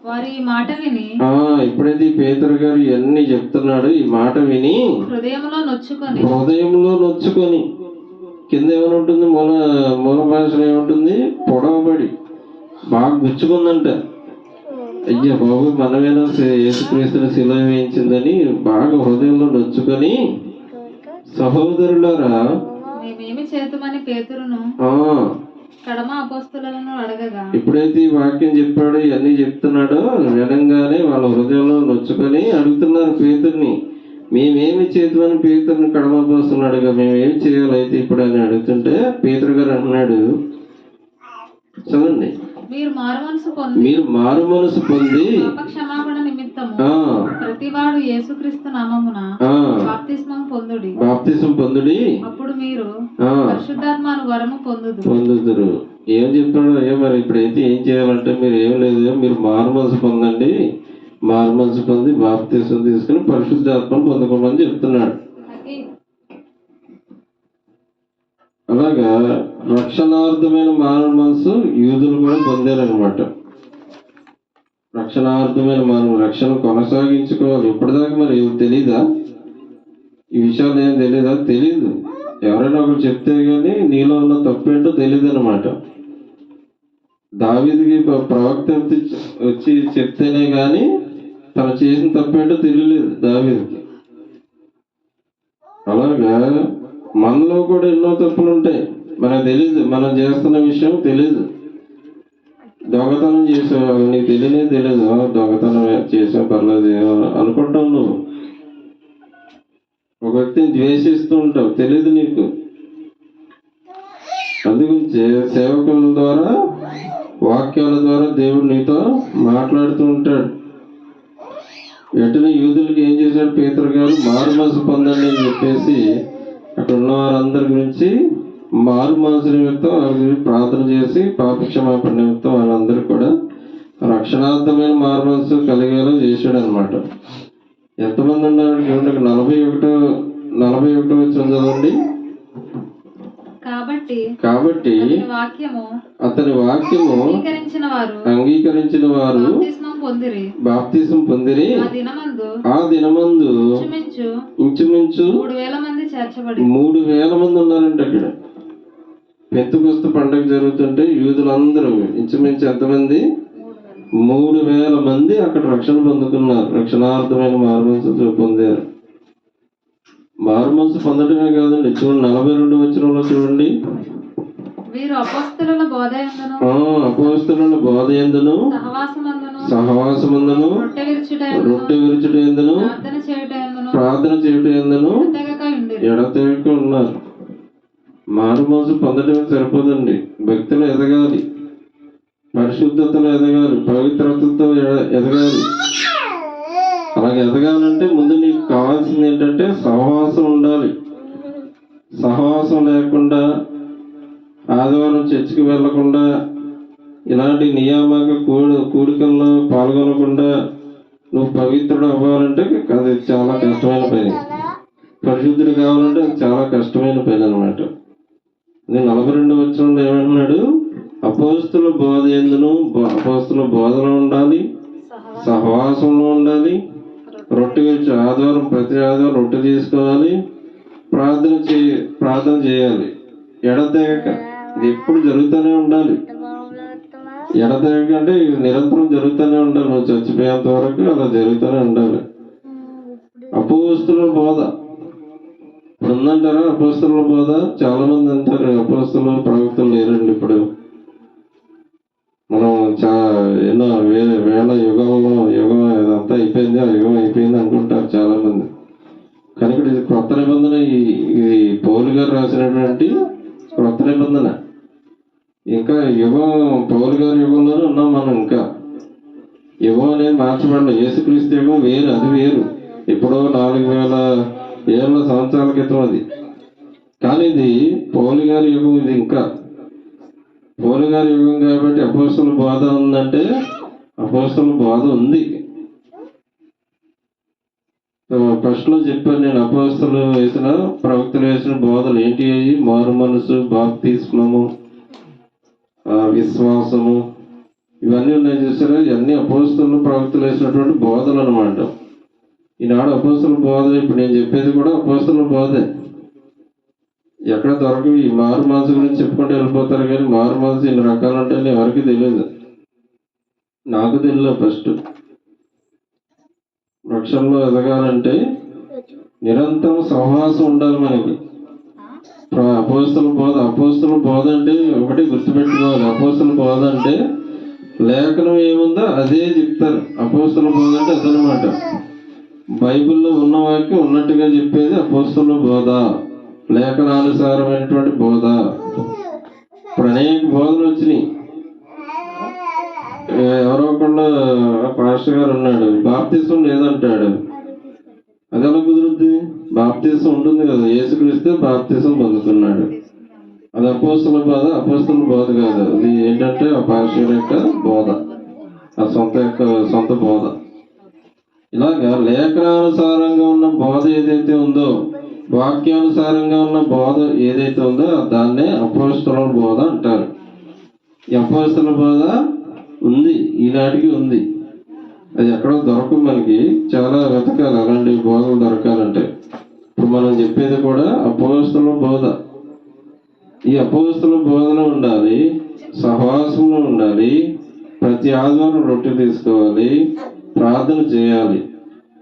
వారు ఈ మాట విని
ఇప్పుడైతే పేతురు గారు ఇవన్నీ చెప్తున్నాడు. ఈ మాట విని
హృదయంలో నొచ్చుకొని
కింద ఏమైనా ఉంటుంది, మూల భాషలో ఏముంటుంది, పొడవబడి బాగా గుచ్చుకుందంట. అయ్యా బాబు, మనమేనా యేసుక్రీస్తుని సిలువ వేయించిందని బాగా హృదయంలో నొచ్చుకొని, సహోదరులారా
మేమేమి చేతుమని పేతురును కడమ అపోస్తలులను అడగగా,
ఎప్పుడైతే ఈ వాక్యం చెప్పాడో ఇవన్నీ చెప్తున్నాడో వినంగానే వాళ్ళ హృదయంలో నొచ్చుకొని అడుగుతున్నారు పేతుర్ని, మేమేమి చేతుమని పేతుర్ని కడమ అపోస్తలులను అడగా, మేమేమి చేయాలైతే ఇప్పుడు అని అడుగుతుంటే పేతురు గారు అంటున్నాడు, చదవండి.
మీరు
మారు మనసు పొంది
క్షమాపణ నిమిత్తము ప్రతివాడు యేసుక్రీస్తు నామమున బాప్తిస్మం పొందుడి. అప్పుడు మీరు పరిశుద్ధాత్మను వరము పొందుదురు.
ఏం చెప్తున్నాడు అయ్యా, మరి ఇప్పుడైతే ఏం చేయాలంటే మీరు ఏం లేదు, మీరు మారు మనసు పొందండి, మారు మనసు పొంది బాప్తిస్మం తీసుకుని పరిశుద్ధాత్మను పొందుకోమని చెప్తున్నాడు. అలాగా రక్షణార్థమైన మానవ మనసు యూదులు కూడా పొందారనమాట. రక్షణార్థమైన మానవ రక్షణ కొనసాగించుకోవాలి. ఇప్పటిదాకా మరి తెలీదా? ఈ విషయాలు ఏం తెలీదా? తెలీదు. ఎవరైనా ఒకరు చెప్తే గానీ నీలో ఉన్న తప్పేంటో తెలియదు అనమాట. దావీదుకి ప్రవక్త వచ్చి చెప్తేనే గాని తను చేసిన తప్పేంటో తెలియలేదు దావీదుకి. అలాగా మనలో కూడా ఎన్నో తప్పులు ఉంటాయి, మనకు తెలీదు, మనం చేస్తున్న విషయం తెలీదు. దొంగతనం చేసావు, నీకు తెలియదు, దొంగతనం చేసావు పర్లేదు అనుకుంటావు. నువ్వు ఒక వ్యక్తిని ద్వేషిస్తూ ఉంటావు, తెలీదు నీకు. అందుగురించి సేవకుల ద్వారా, వాక్యాల ద్వారా దేవుడు నీతో మాట్లాడుతూ ఉంటాడు. వెంటనే యూదులకి ఏం చేశాడు పేతురు గారు, మారు మనసు పొందండి అని చెప్పేసి అక్కడ ఉన్న వారందరి గురించి మారు మనసు నిమిత్తం వాళ్ళ గురించి ప్రార్థన చేసి పాపక్షమాపణ నిమిత్తం వాళ్ళందరూ కూడా రక్షణార్థమైన మారు మనసు కలిగేలా చేశాడు అనమాట. ఎంతమంది ఉన్నారు చూడండి, 41 వచ్చిన చదవండి. కాబట్టి అతని వాక్యము అంగీకరించిన వారు బాప్తిస్మం పొందిరి. ఆ దినమందు ఇంచుమించు 3,000 మంది ఉన్నారంట. అక్కడ పెంతెకొస్తు పండుగ జరుగుతుంటే యూదులందరూ ఇంచుమించు ఎంతమంది? 3,000 మంది అక్కడ రక్షణ పొందుకున్నారు. రక్షణార్థమైన మారుమనసు పొందారు. మారుమనసు పొందడమే కాదండి, చూడండి 42 వచనంలో చూడండి.
అపోస్తలుల
బోధ యందును సహవాసమందును రొట్టె విరుచుట యందును ప్రార్థన చేయుట యందును ఎడతెగక ఉన్నారు. మారు మనసు పొందడమే సరిపోదండి, భక్తిలో ఎదగాలి. పరిశుద్ధతలో ఎదగాలి, పవిత్రతతో ఎదగాలి. అలాగే ఎదగాలంటే ముందు నీకు కావాల్సింది ఏంటంటే సహవాసం ఉండాలి. సహవాసం లేకుండా, ఆదివారం చర్చికి వెళ్లకుండా, ఇలాంటి నియామక కూడికల్లో పాల్గొనకుండా నువ్వు పవిత్రుడు అవ్వాలంటే అది చాలా కష్టమైన పని. పరిశుద్ధుడు కావాలంటే అది చాలా కష్టమైన పని అనమాట. నేను 42 వచనంలో ఏమంటున్నాడు? అపోస్తుల బోధ ఎందును, అపోస్తుల బోధలో ఉండాలి, సహవాసంలో ఉండాలి, రొట్టె విడిచి ఆదివారం ప్రతి ఆదివారం రొట్టె తీసుకోవాలి, ప్రార్థన చేయాలి ఎడతెగక. ఇది ఎప్పుడు జరుగుతూనే ఉండాలి. ఎడతెగక అంటే నిరంతరం జరుగుతూనే ఉండాలి. నువ్వు చచ్చిపోయేంత వరకు అలా జరుగుతూనే ఉండాలి. అపోస్తుల బోధ ఇప్పుడు ఉందంటారా? అపోస్తుల బోధ చాలా మంది అంటారు అపోస్తులు ప్రవక్తలు లేరండి. ఇప్పుడు మనం ఎన్నో వేల యుగం ఇదంతా అయిపోయింది, ఆ యుగం అయిపోయింది అనుకుంటారు చాలా మంది. కానీ ఇక్కడ ఇది క్రొత్త నిబంధన. ఇది పౌలు గారు రాసినటువంటి క్రొత్త నిబంధన. ఇంకా పౌలు గారి యుగంలోనే ఉన్నాం మనం. ఇంకా యుగం అనేది మార్చబడలేదు. యేసుక్రీస్తు యుగం వేరు, అది వేరు. ఎప్పుడో 4000 సంవత్సరాల క్రితం అది. కానీ ఇది పౌలు గారి యుగం. ఇది ఇంకా పౌలు గారి యుగం కాబట్టి అపోస్తల బోధ ఉందంటే అపోస్తల బోధ ఉంది. ఫస్ట్ లో చెప్పాను నేను, అపోస్తలు వేసిన ప్రవక్తలు వేసిన బోధలు ఏంటి అయ్యి? మారు మనసు, బాప్తిస్మము, విశ్వాసము, ఇవన్నీ ఉన్నాయి చూసారా? ఇవన్నీ అపోస్తలు ప్రవక్తలు వేసినటువంటి బోధలు అనమాట. ఈనాడు అపోస్తల బోధలు, ఇప్పుడు నేను చెప్పేది కూడా అపోస్తల బోధే. ఎక్కడ దొరకవు. ఈ మారు మనసు గురించి చెప్పుకుంటూ వెళ్ళిపోతారు, కానీ మారు మనసు ఇన్ని రకాలు ఉంటాయని ఎవరికి తెలియదు. నాకు తెలియదు. ఫస్ట్ రక్షణలో ఎదగాలంటే నిరంతరం సహవాసం ఉండాలి మనకి. అపోస్తల బోధ అంటే ఒకటి గుర్తుపెట్టుకోవాలి. అపోస్తల బోధ అంటే లేఖనం ఏముందో అదే చెప్తారు. అపోస్తల బోధ అంటే అదనమాట. బైబిల్లో ఉన్న వాక్యం ఉన్నట్టుగా చెప్పేది అపోస్తల బోధ, లేఖనానుసారమైనటువంటి బోధ. ఇప్పుడు అనేక బోధలు వచ్చినాయి. ఎవరో ఒకళ్ళు పాస్టర్ గారు ఉన్నాడు, బాప్తిసం లేదంటాడు. అది ఎలా కుదురుద్ది? బాప్తిసం ఉంటుంది కదా, యేసుక్రీస్తు బాప్తిసం పొందుతున్నాడు. అది అపోస్తల బోధ కాదు. అది ఏంటంటే ఆ పాస్టర్ యొక్క బోధ, ఆ సొంత బోధ. ఇలాగా లేఖనానుసారంగా ఉన్న బోధ ఏదైతే ఉందో, వాక్యానుసారంగా ఉన్న బోధ ఏదైతే ఉందో దాన్నే అపోస్తల బోధ అంటారు. ఈ అపోస్తల బోధ ఉంది, ఈనాటికి ఉంది. అది ఎక్కడో దొరకదు మనకి. చాలా వెతకాలి అలాంటి బోధలు దొరకాలంటే. ఇప్పుడు మనం చెప్పేది కూడా అపోస్తల బోధ. ఈ అపోస్తల బోధలో ఉండాలి, సహవాసంలో ఉండాలి, ప్రతి ఆదివారం రొట్టె తీసుకోవాలి, ప్రార్థన చేయాలి.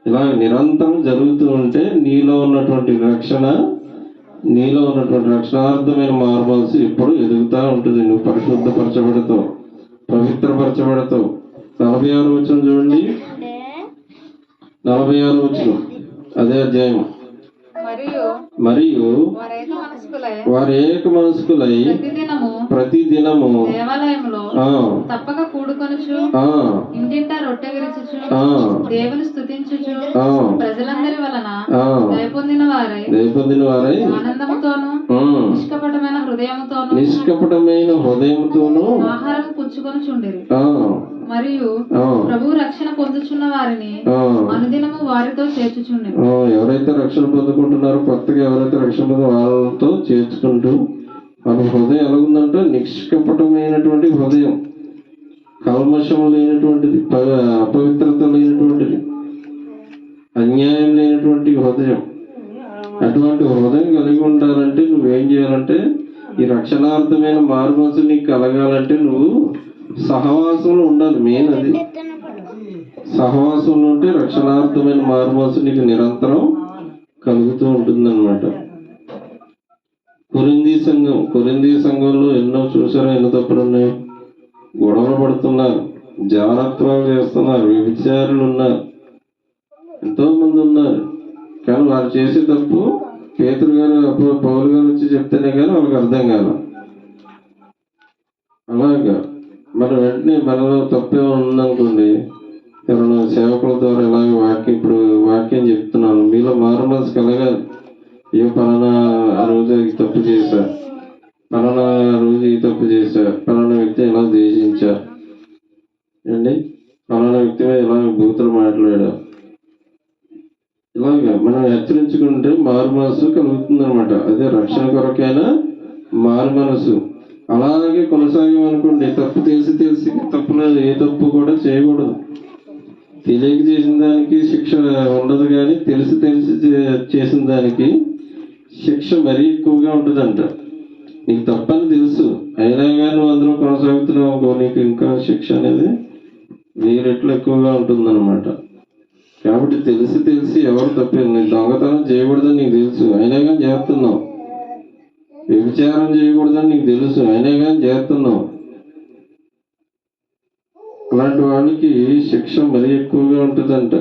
ఇలా నిరంతరం జరుగుతూ ఉంటే నీలో ఉన్నటువంటి రక్షణార్థమైన మార్మల్స్ ఇప్పుడు ఎదుగుతూ ఉంటుంది. నువ్వు పరిశుద్ధపరచబడతావు, పవిత్రపరచబడతావు. 46 వచనం చూడండి. 46 వచనం అదే అధ్యాయం. మరియు వారు ఏక మనస్కులై ప్రతి దినము
దేవాలయంలో తప్పక కూడుకొనుచు, ఇంటింటా రొట్టె విరుచుచు, దేవుని స్తుతించుచు, ప్రజలందరి వలన దయపొందిన వారై ఆనందముతోను నిష్కపటమైన హృదయముతోను ఆహారం పుచ్చుకొనుచుండిరి. మరియు ప్రభు రక్షణ పొందుచున్న వారిని అనుదినము వారితో చేర్చుచుండెను.
ఎవరైతే రక్షణ పొందుకుంటున్నారో, కొత్తగా ఎవరైతే రక్షణ పొందు వాళ్ళతో చేర్చుకుంటూ, వాళ్ళ హృదయం ఎలాగుందంటే నిష్కపటమైనటువంటి హృదయం, కల్మషం లేనటువంటిది, అపవిత్రత లేనటువంటిది, అన్యాయం లేనటువంటి హృదయం. అటువంటి హృదయం కలిగి ఉండాలంటే నువ్వేం చేయాలంటే, ఈ రక్షణార్థమైన మార్మనసు నీకు కలగాలంటే నువ్వు సహవాసంలో ఉండాలి. మెయిన్ అది. సహవాసంలో ఉంటే రక్షణార్థమైన మార్మనసు నీకు నిరంతరం కలుగుతూ ఉంటుందన్నమాట. కొరింథీ సంఘంలో ఎన్నో చూసారో, ఎన్నో తప్పులు ఉన్నాయి. గొడవలు పడుతున్నారు, జాగ్రత్తలు చేస్తున్నారు, వ్యభిచారులు ఉన్నారు, ఎంతో మంది ఉన్నారు. కానీ వారు చేసే తప్పు పేతురు గారు, పౌలు గారు వచ్చి చెప్తేనే కానీ వాళ్ళకి అర్థం కాదు. అలాగా మన వెంటనే మనలో తప్పే ఉందనుకోండి, ఎవరైనా సేవకుల ద్వారా ఇలాగ వాక్యం చెప్తున్నాను, మీలో మారు మనసు కలగాలి. పలానా రోజు ఈ తప్పు చేశా, పలానా రోజు ఈ తప్పు చేశా, పలానా వ్యక్తి ఇలా ద్వేషించా అండి, పలానా వ్యక్తి మీద ఇలా బూతులు మాట్లాడా, ఇలాగా మనం హెచ్చరించుకుంటే మారు మనసు కలుగుతుంది అనమాట. అదే రక్షణ కొరకైనా మారు మనసు. అలాగే కొనసాగమనుకోండి, తప్పు తెలిసి తప్పులో ఏ తప్పు కూడా చేయకూడదు. తెలియక చేసిన దానికి శిక్ష ఉండదు, కానీ తెలిసి చేసిన దానికి శిక్ష మరీ ఎక్కువగా ఉంటుందంట. నీకు తప్పని తెలుసు, అయినా కానీ నువ్వు అందులో కొనసాగుతున్నావు అనుకో, నీకు ఇంకా శిక్ష అనేది 1000 రెట్లు ఎక్కువగా ఉంటుందన్నమాట. కాబట్టి తెలిసి ఎవరు తప్పేది, నీకు దొంగతనం చేయకూడదని నీకు తెలుసు, అయినా కానీ చేస్తున్నావు. వ్యభిచారం చేయకూడదని నీకు తెలుసు, అయినా కానీ చేస్తున్నావు. అలాంటి వాళ్ళకి శిక్ష మరీ ఎక్కువగా ఉంటుందంట.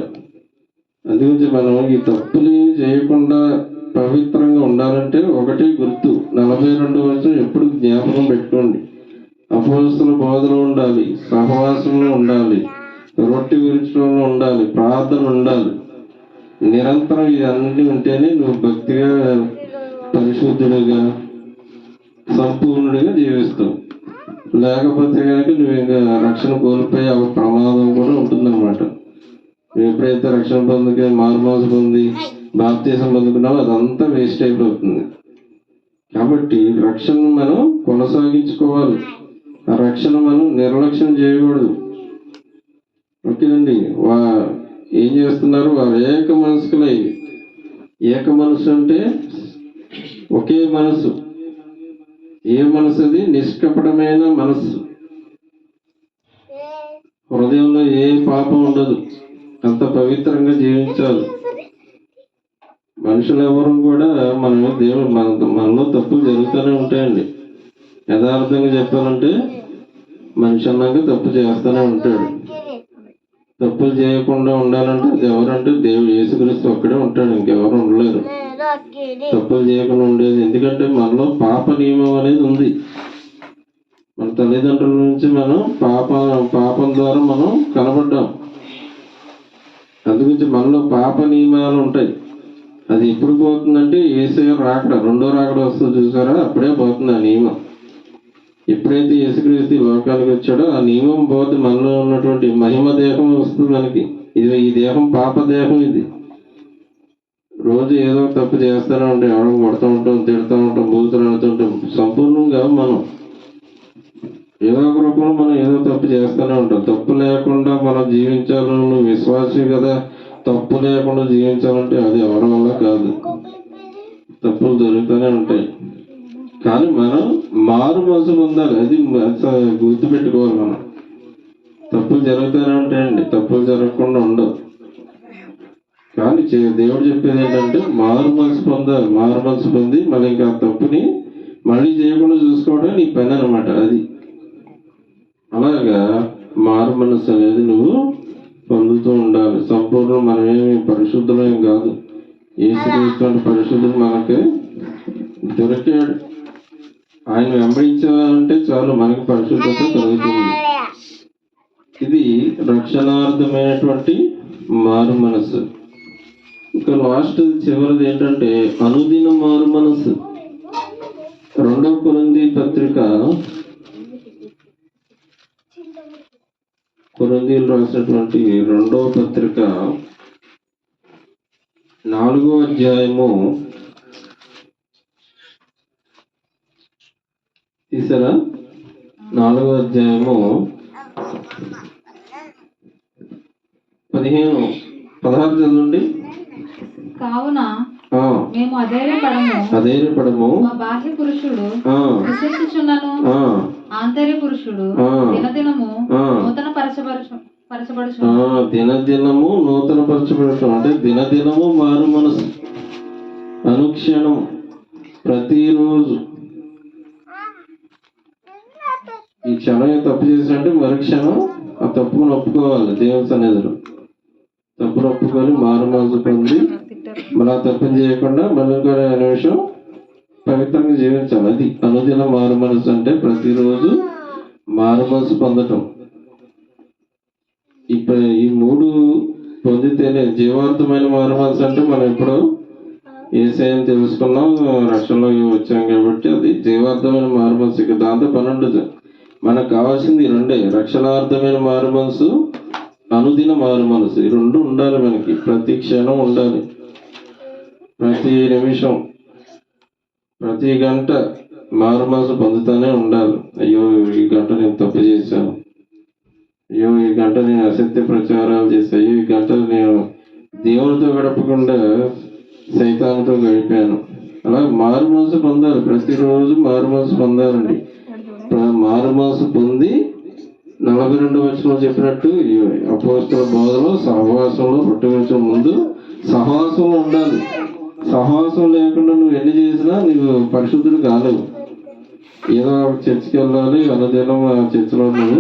అందుగురించి మనం ఈ తప్పులు చేయకుండా పవిత్రంగా ఉండాలంటే ఒకటే గుర్తు, 42 వచనం ఎప్పుడు జ్ఞాపకం పెట్టుకోండి. అపోస్తల బోధలో ఉండాలి, సహవాసంలో ఉండాలి, రొట్టె విరుచడంలో ఉండాలి, ప్రార్థన ఉండాలి. నిరంతరం ఇవన్నీ ఉంటేనే నువ్వు భక్తిగా, పరిశుద్ధుడిగా, సంపూర్ణుడిగా జీవిస్తావు. లేకపోతే కనుక నువ్వు ఇంకా రక్షణ కోల్పోయే ప్రమాదం కూడా ఉంటుందన్నమాట. నువ్వు ఎప్పుడైతే రక్షణ పొందుకే మారుమనసు పొంది బాప్తీసం పొందుకున్నావో అదంతా వేస్ట్ అయిపోతుంది. కాబట్టి రక్షణను మనం కొనసాగించుకోవాలి. ఆ రక్షణ మనం నిర్లక్ష్యం చేయకూడదు. ఓకేనండి. ఏం చేస్తున్నారు? వారు ఏక మనసుకులై. ఏక మనసు అంటే ఒకే మనసు. ఏ మనసు అది? నిష్కపటమైన మనస్సు. హృదయంలో ఏ పాపం ఉండదు, అంత పవిత్రంగా జీవించాలి. మనుషులు ఎవరు కూడా దేవుడు మనలో తప్పులు జరుగుతూనే ఉంటాయండి. యథార్థంగా చెప్పాలంటే మనిషి అన్నాక తప్పు చేస్తూనే ఉంటాడు. తప్పులు చేయకుండా ఉండాలంటే అది ఎవరంటే దేవుడు యేసుక్రీస్తు ఒక్కడే ఉంటాడు, ఇంకెవరు ఉండలేరు తప్పులు చేయకుండా ఉండేది. ఎందుకంటే మనలో పాప నియమం అనేది ఉంది. మన తల్లిదండ్రుల నుంచి మనం పాపం ద్వారా మనం కనబడ్డాం. అందుగురించి మనలో పాప నియమాలు ఉంటాయి. అది ఎప్పుడు పోతుందంటే యేసయ్య రాకడ, రెండో రాకడ వస్తుంది చూసారా, అప్పుడే పోతుంది ఆ నియమం. ఎప్పుడైతే యేసుక్రీస్తు లోకానికి వచ్చాడో ఆ నియమం పోతే మనలో ఉన్నటువంటి మహిమ దేహం వస్తుంది మనకి. ఈ దేహం పాప దేహం. ఇది రోజు ఏదో తప్పు చేస్తూనే ఉంటాం, ఎవరో కొడుతూ ఉంటాం, తిడుతూ ఉంటాం, బూతులు ఆడుతుంటాం. సంపూర్ణంగా మనం ఏదో ఒక రూపంలో మనం ఏదో తప్పు చేస్తూనే ఉంటాం. తప్పు లేకుండా మనం జీవించాలని, నువ్వు విశ్వాసి కదా, తప్పు లేకుండా జీవించాలంటే అది ఎవరి వల్ల కాదు. తప్పులు జరుగుతూనే ఉంటాయి. కానీ మనం మారు మనసు పొందాలి. అది గుర్తుపెట్టుకోవాలి. మనం తప్పులు జరుగుతూనే ఉంటాయండి, తప్పులు జరగకుండా ఉండవు. కానీ దేవుడు చెప్పేది ఏంటంటే మారు మనసు పొందాలి. మారు మనసు పొంది మళ్ళీ ఇంకా తప్పుని మళ్ళీ చేయకుండా చూసుకోవడం నీ పని అనమాట. అది అలాగా మారు మనసు అనేది నువ్వు పొందుతూ ఉండాలి. సంపూర్ణ మనమేమి పరిశుద్ధులేం కాదు. యేసుక్రీస్తు పరిశుద్ధుడు మనకి దొరికాడు. ఆయన వెంబడించాలంటే చాలు మనకి పరిశుద్ధత కలుగుతుంది. ఇది రక్షణార్థమైనటువంటి మారు మనసు. ఇక లాస్ట్ చివరిది ఏంటంటే అనుదిన మారు మనసు. 2 కొరింథీ పత్రిక, కొరింథీయులు రాసినటువంటి 2వ పత్రిక 4వ అధ్యాయము తీసారా? 4వ అధ్యాయము 16 చదవండి.
కావున మేము అధైర్యపడము, మా బాహ్య పురుషుడు విశేషించున్నను, ఆంతర్య పురుషుడు దినదినము నూతన
దినదినము నూతన పరచబడటం అంటే దినదినము మారు మనసు. అనుక్షణం, ప్రతిరోజు. ఈ క్షణం తప్పు చేసినట్టే మరుక్షణం ఆ తప్పును ఒప్పుకోవాలి. దేవుని సన్నిధిలో తప్పును ఒప్పుకొని మారు మనసు పొంది మళ్ళీ తప్పును చేయకుండా మళ్ళీ ఇంకో నిమిషం పవిత్రంగా జీవించాలి. అది అనుదిన మారు మనసు అంటే ప్రతిరోజు మారుమనసు పొందటం. ఇప్పుడు ఈ మూడు పొందితేనే జీవార్థమైన మారుమనసు. అంటే మనం ఇప్పుడు యేసయ్యని తెలుసుకున్నాం, రక్షణలోకి వచ్చాం కాబట్టి అది జీవార్థమైన మారుమనసు. ఇక దాంతో పని ఉండదు. మనకు కావాల్సింది ఈ రెండే, రక్షణార్థమైన మారుమనసు, అనుదిన మారుమనసు. ఈ రెండు ఉండాలి మనకి, ప్రతి క్షణం ఉండాలి, ప్రతి నిమిషం, ప్రతి గంట మారుమనసు పొందుతూనే ఉండాలి. అయ్యో ఈ గంట నేను తప్పు చేశాను, అయ్యో ఈ గంట నేను అసత్య ప్రచారాలు చేశాను, అయ్యో ఈ గంట నేను దేవునితో గడపకుండా సైతాన్తో గడిపాను. అలా మారుమనసు పొందాలి, ప్రతిరోజు మారుమనసు పొందాలండి. మారుమనసు పొంది 42 వచనంలో చెప్పినట్టు అపోస్తల బోధలో సహవాసంలో పుట్టుకొచ్చే ముందు సహవాసంలో ఉండాలి. సహవాసం లేకుండా నువ్వు ఎన్ని చేసినా నీవు పరిశుద్ధుడు కాలేవు. ఏదో చర్చికి వెళ్ళాలి, అనుదినం ఆ చర్చిలో నువ్వు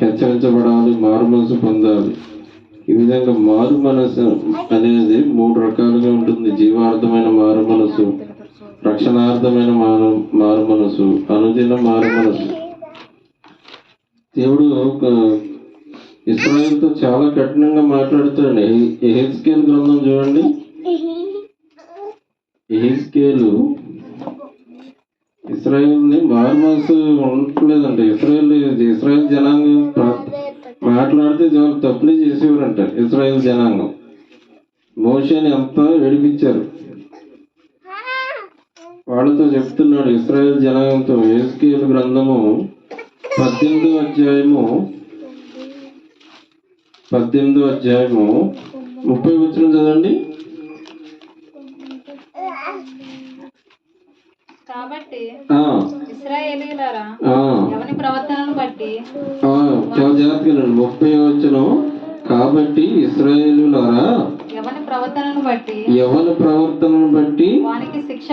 హెచ్చరించబడాలి, మారుమనసు పొందాలి. ఈ విధంగా మారుమనసు అనేది 3 రకాలుగా ఉంటుంది. జీవార్థమైన మారుమనసు, రక్షణార్థమైన మారుమనసు, అనుదిన మారుమనసు. దేవుడు ఇశ్రాయేలుతో చాలా కఠినంగా మాట్లాడుతాడు. యెహెజ్కేలు గ్రంథం చూడండి. యెహెజ్కేలు ఇశ్రాయేల్ని మారుమనసు ఉండట్లేదంట. ఇశ్రాయేల్ జనాంగం మాట్లాడితే చాలా తప్పులే చేసేవారంట. ఇశ్రాయేల్ జనాంగం మోషేని ఎంత ఏడిపించారు. వాళ్ళతో చెప్తున్నాడు ఇశ్రాయేల్ జనాంగంతో. యెహెజ్కేలు గ్రంథము 18వ అధ్యాయము 30 వచనం చదవండి.
కాబట్టి ఇశ్రాయేలీయులారా ఎవని ప్రవర్తనను బట్టి,
చాలా జాగ్రత్తగా 30వ వచనం. కాబట్టి ఇశ్రాయేలీయులారా
ఎవని ప్రవర్తనను బట్టి వానికి శిక్ష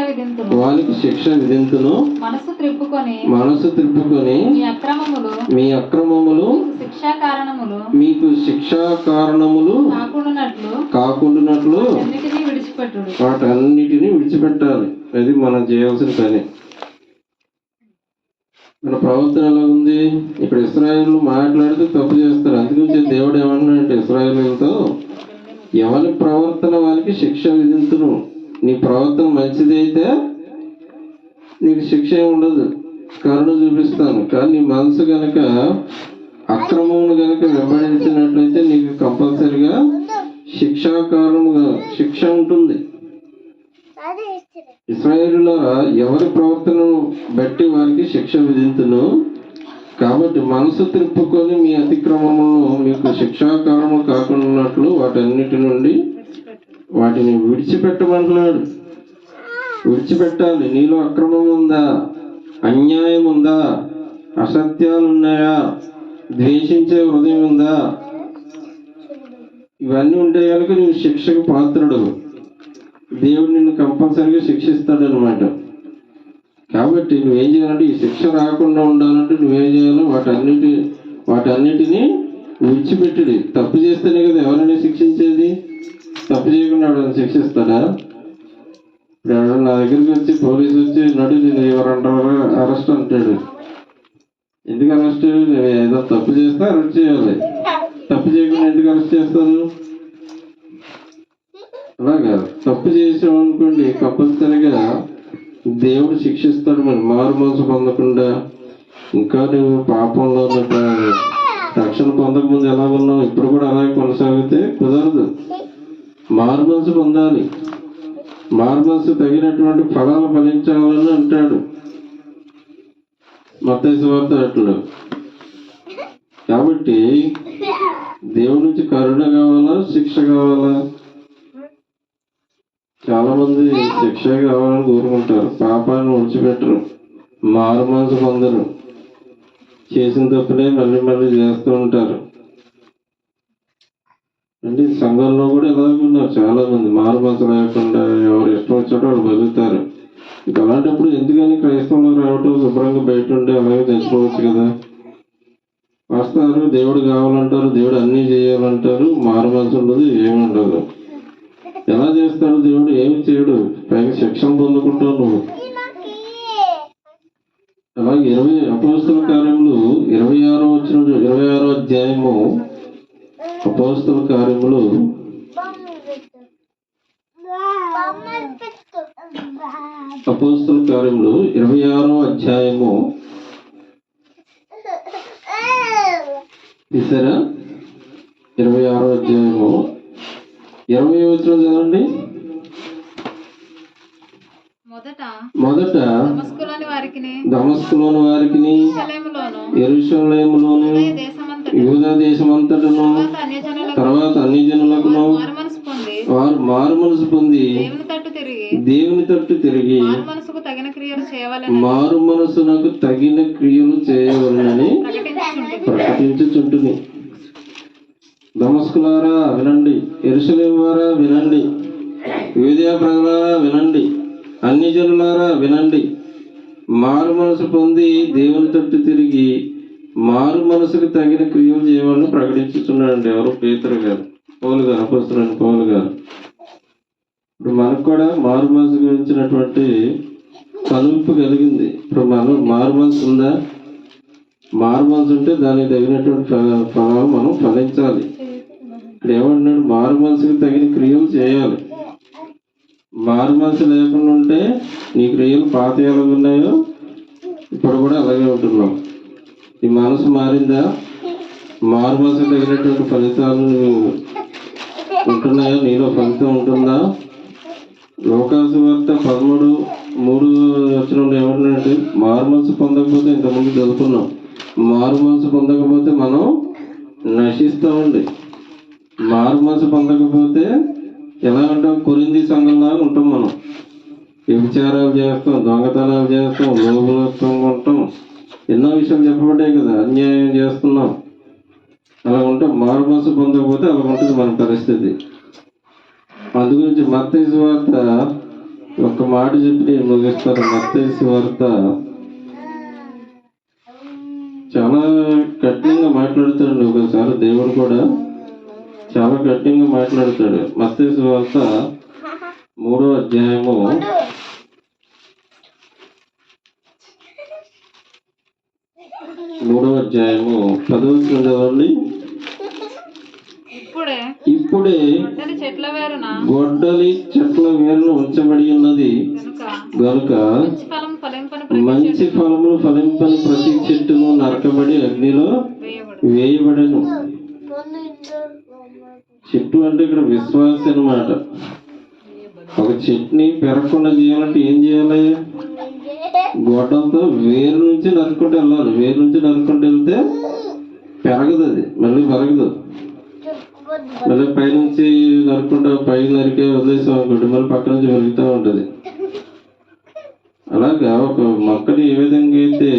విధింతును. మనసు త్రిప్పుకొని మీ అక్రమములు మీకు శిక్షా కారణములు కాకుండానట్లు వాటన్నిటిని విడిచిపెట్టాలి. అది మనం చేయాల్సిన పని. మన ప్రవర్తన ఎలా ఉంది? ఇక్కడ ఇశ్రాయేలు మాట్లాడితే తప్పు చేస్తారు. అందుగురించి దేవుడు ఏమన్నాడంటే ఇశ్రాయేలుతో, ఎవరి ప్రవర్తన వారికి శిక్ష విధించును. నీ ప్రవర్తన మంచిదైతే నీకు శిక్ష ఉండదు, కరుణ చూపిస్తాను. కానీ నీ మనసు గనక అక్రమమును గనక వెంబడించినట్లయితే నీకు కంపల్సరిగా శిక్ష ఉంటుంది. ఇశ్రాయేలులారా ఎవరి ప్రవర్తనను బట్టి వారికి శిక్ష విధించును. కాబట్టి మనసు త్రిప్పుకొని మీ అతిక్రమములను మీకు శిక్షాకారము కాకున్నట్లు వాటన్నిటి నుండి వాటిని విడిచిపెట్టమంటున్నాడు. విడిచిపెట్టాలి. నీలో అక్రమం ఉందా, అన్యాయం ఉందా, అసత్యాలు ఉన్నాయా, ద్వేషించే హృదయం ఉందా, ఇవన్నీ ఉంటే కనుక నువ్వు శిక్షకు పాత్రుడు. దేవుడు నిన్ను కంపల్సరీగా శిక్షిస్తాడు అనమాట. కాబట్టి నువ్వేం చేయాలంటే ఈ శిక్ష రాకుండా ఉండాలంటే నువ్వేం చేయాలో వాటన్నిటినీ విడిచిపెట్టుడి. తప్పు చేస్తేనే కదా ఎవరైనా శిక్షించేది. తప్పు చేయకుండా ఎవరైనా శిక్షిస్తాడా? ఇప్పుడు ఎవరైనా నా దగ్గరికి వచ్చి పోలీసు వచ్చి నడు నేను ఎవరంటారు అరెస్ట్ అంటాడు. ఎందుకు అరెస్ట్? ఏదో తప్పు చేస్తే అరెస్ట్ చేయాలి. తప్పు చేయకుండా ఎందుకు అరెస్ట్ చేస్తారు? అలాగా తప్పు చేసామనుకోండి కంపల్సరీగా దేవుడు శిక్షిస్తాడు. మరి మారుమనసు పొందకుండా ఇంకా నువ్వు పాపంలో రక్షణ పొందకముందు ఎలా ఉన్నావు ఇప్పుడు కూడా అలాగే కొనసాగితే కుదరదు. మారుమనసు పొందాలి. మారుమనసు తగినటువంటి ఫలాలు ఫలించాలని అంటాడు మత్తయి సువార్త అట్లు. కాబట్టి దేవుడి నుంచి కరుణ కావాలా, శిక్ష కావాలా? చాలా మంది శిక్ష కావాలని కోరుకుంటారు, పాపాన్ని విడిచిపెట్టరు, మారుమనసు పొందరు, చేసిన తప్పులే మళ్ళీ చేస్తూ ఉంటారు. అంటే సంఘంలో కూడా ఎలాగున్నారు చాలా మంది మారుమనసు లేకుండా ఎవరు ఇష్టం వచ్చాడో వాళ్ళు బతుకుతారు. ఇంకా అలాంటప్పుడు ఎందుకని క్రైస్తవంలో రావటం, శుభ్రంగా బయట ఉంటే అలాగే తెచ్చుకోవచ్చు కదా. వస్తారు, దేవుడు కావాలంటారు, దేవుడు అన్నీ చేయాలంటారు, మారుమనసు ఉండదు, ఏమి ఉండదు. ఎలా చేస్తాడు దేవుడు? ఏమి చేయడు, పైగా శిక్షణ పొందుకుంటావు నువ్వు. అలాగే అపోస్తల కార్యములు 26వ అధ్యాయము, అపోస్తల కార్యములు 26వ అధ్యాయము తీసారా? 26వ అధ్యాయము 20వ వచనం చదవండి. మొదట దమస్కులోని వారికిని యెరూషలేములోను యూదా దేశమంతటను తర్వాత అన్ని జనులకును వారు మారు మనసు పొంది దేవుని తట్టు తిరిగి మారు మనసునకు తగిన క్రియలు చేయవలనని ప్రకటించుచుంటుంది. దమస్కులారా వినండి, యెరూషలేము వారా వినండి, యూదా ప్రజలారా వినండి, అన్ని జనులారా వినండి. మారు మనసు పొంది దేవుని తట్టు తిరిగి మారు మనసుకు తగిన క్రియలు చేయవాలని ప్రకటించుతున్నాడండి. ఎవరు? పేతురు గారు, పౌలు గారు, అపోస్తలుడైన పౌలు గారు. ఇప్పుడు మనకు కూడా మారు మనసు గురించినటువంటి కనువిప్పు కలిగింది. ఇప్పుడు మనం మారు మనసు ఉందా? మారు మనసు ఉంటే దానికి తగినటువంటి ఫలాలు మనం ఫలించాలి. ఇక్కడ ఏమంటున్నాడు? మారు మనసుకు తగిన క్రియలు చేయాలి. మారు మనసు లేకుండా ఉంటే నీ క్రియలు పాత ఎలా ఉన్నాయో ఇప్పుడు కూడా అలాగే ఉంటున్నావు. ఈ మనసు మారిందా? మారు మనసు తగినటువంటి ఫలితాలు ఉంటున్నాయో? నీలో ఫలితం ఉంటుందా? లోకాసు వార్త 13:3 ఏమంటున్నాడు? మారు మనసు పొందకపోతే ఇంతకుముందు చదువుకున్నాం, మారు మనసు పొందకపోతే మనం నశిస్తామండి. మారు మనసు పొందకపోతే ఎలా ఉంటాం? కొరింథీ సంఘంలాగా ఉంటాం. మనం వ్యభిచారాలు చేస్తాం, దొంగతనాలు చేస్తాం, లోభత్వంగా ఉంటాం, ఎన్నో విషయాలు చెప్పబడ్డాయి కదా, అన్యాయం చేస్తున్నాం. అలా ఉంటాం. మారు మనసు పొందకపోతే అలా ఉంటుంది మన పరిస్థితి. అందు గురించి మత్తయి సువార్త ఒక్క మాట చెప్పి నేను ముగిస్తాను. మత్తయి సువార్త చాలా కఠినంగా మాట్లాడుతాడు. ఒకసారి దేవుడు కూడా చాలా కఠినంగా మాట్లాడతాడు. మత్తయి సువార్త 3వ అధ్యాయము 10వ వచనం చదవండి. ఇప్పుడే గొడ్డలి చెట్ల వేరును ఉంచబడి ఉన్నది గనుక మంచి ఫలములు ఫలింపని ప్రతి చెట్టును నరకబడి అగ్నిలో వేయబడను. చెట్టు అంటే ఇక్కడ విశ్వాసం అన్నమాట. ఒక చెట్టుని పెరగకుండా చేయాలంటే ఏం చేయాలి? గొడ్డలతో వేరు నుంచి నరుక్కుంటూ వెళ్ళాలి. వేరు నుంచి నరుక్కుంటూ వెళ్తే పెరగదు, అది మళ్ళీ పెరగదు. మళ్ళీ పైనుంచి నరుక్కుంటా, పై నరికే వదిలేసాం అనుకోండి, మళ్ళీ పక్క నుంచి పెరుగుతూ ఉంటుంది. అలాగా ఒక మొక్కని ఏ విధంగా అయితే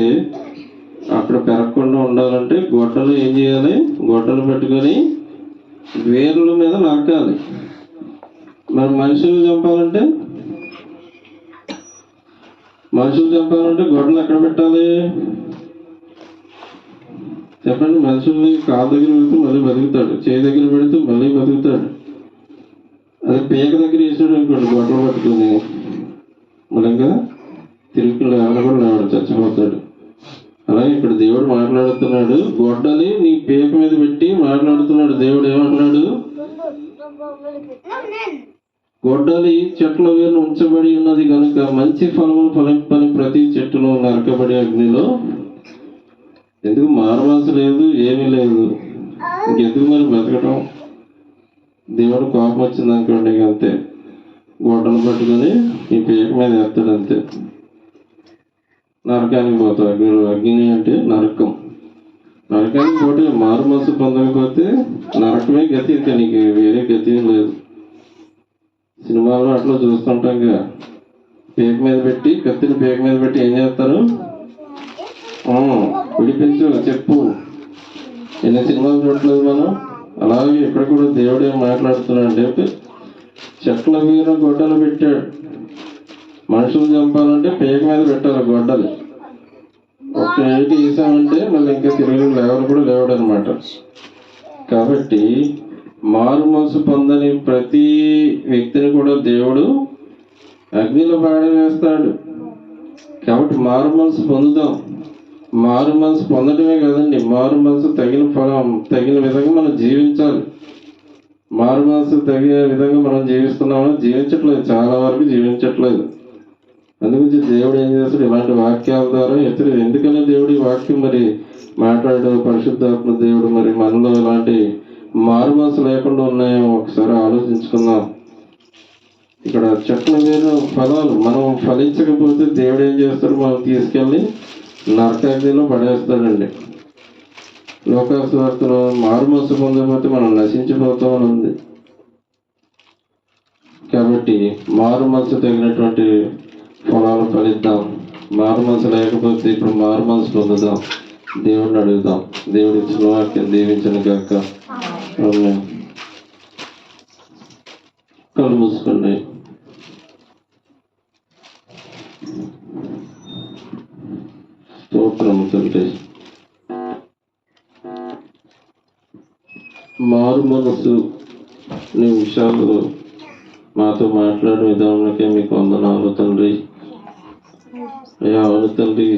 అక్కడ పెరగకుండా ఉండాలంటే గొడ్డలు ఏం చేయాలి? గొడ్డలు పెట్టుకొని వేర్ల మీద నరకాలి. మరి మనుషులు చంపాలంటే గొడ్డలు ఎక్కడ పెట్టాలి చెప్పండి? మనుషుల్ని కాలు దగ్గర పెడితే మళ్ళీ బతుకుతాడు, చేయి దగ్గర పెడితే మళ్ళీ బతుకుతాడు. అదే పీక దగ్గర వేసాడు అనుకోండి గొడ్డలు పట్టుకొని, మళ్ళీ ఇంకా తిరిగి లేవని కూడా లేవాడు, చచ్చిపోతాడు. అలాగే ఇక్కడ దేవుడు మాట్లాడుతున్నాడు. గొడ్డలి నీ పీక మీద పెట్టి మాట్లాడుతున్నాడు. దేవుడు ఏమంటున్నాడు? గొడ్డలి చెట్ల వేరును ఉంచబడి ఉన్నది కనుక మంచి ఫలములు ఫలింపని ప్రతి చెట్టును నరకబడి అగ్నిలో. ఎందుకు? మారుమనసు లేదు, ఏమీ లేదు, ఇంకెందుకు మరి బ్రతకటం? దేవుడు కోపం వచ్చింది అనుకోండి, అంతే, గొడ్డలు పట్టుకొని ఈ పీక మీద వేస్తాడు, అంతే, నరకానికి పోతావు. అగ్ని అంటే నరకం. నరకానికి పోతే మారు మనసు పొందకపోతే నరకమే గతి, ఇంకా నీకు వేరే గతి లేదు. సినిమాలో అట్లా చూస్తుంటాం కదా, పీక మీద పెట్టి, కత్తిని పీక మీద పెట్టి ఏం చేస్తారు? విడిపించు, చెప్పు. ఎన్ని సినిమాలు చూడట్లేదు మనం? అలాగే ఇక్కడ కూడా దేవుడు ఏం మాట్లాడుతున్నాడు అంటే, చెట్ల మీద గొడ్డలు పెట్టాడు. మనుషులు చంపాలంటే పీక మీద పెట్టాలి గొడ్డలు. ఒక ఏటి వేసామంటే మళ్ళీ ఇంకా తిరిగి లేవరు కూడా లేవడు అనమాట. కాబట్టి మారు మనసు పొందని ప్రతి వ్యక్తిని కూడా దేవుడు అగ్నిలో పాడవేస్తాడు. కాబట్టి మారు మనసు పొందుదాం. మారు మనసు పొందడమే కదండి, మారు మనసు తగిన ఫలం తగిన విధంగా మనం జీవించాలి. మారు మనసు తగిన విధంగా మనం జీవిస్తున్నామని జీవించట్లేదు, చాలా వరకు జీవించట్లేదు. అందుగురించి దేవుడు ఏం చేస్తాడు, ఇలాంటి వాక్యాల ద్వారా హెచ్చరి. ఎందుకని దేవుడు ఈ వాక్యం మరి మాట్లాడు, పరిశుద్ధాత్మ దేవుడు మరి మనలో ఇలాంటి మారు మనసు లేకుండా ఉన్నాయో ఒకసారి ఆలోచించుకుందాం. ఇక్కడ చెట్ల మీద ఫలాలు మనం ఫలించకపోతే దేవుడు ఏం చేస్తాడు, మనం తీసుకెళ్ళి నరకాగ్నిలో పడేస్తాడండి. లోకాసువార్తలో మారు మనసు పొందకపోతే మనం నశించిపోతామని ఉంది. కాబట్టి మారు మనసు తగినటువంటి ఫలాలు ఫలిద్దాం. మారు మనసు లేకపోతే ఇప్పుడు మారు మనసు పొందుదాం, దేవుడిని అడుగుదాం. దేవుడి ఇచ్చిన వాక్యం దీవించను గాక. ఆమేన్. కళ్ళు మూసుకోండి. స్తోత్రం తండ్రి. మారు మనసు నీ విషయాలు మాతో మాట్లాడే విధానానికే మీకు వందనాలు తండ్రి. అయ్యా అవును తండ్రి,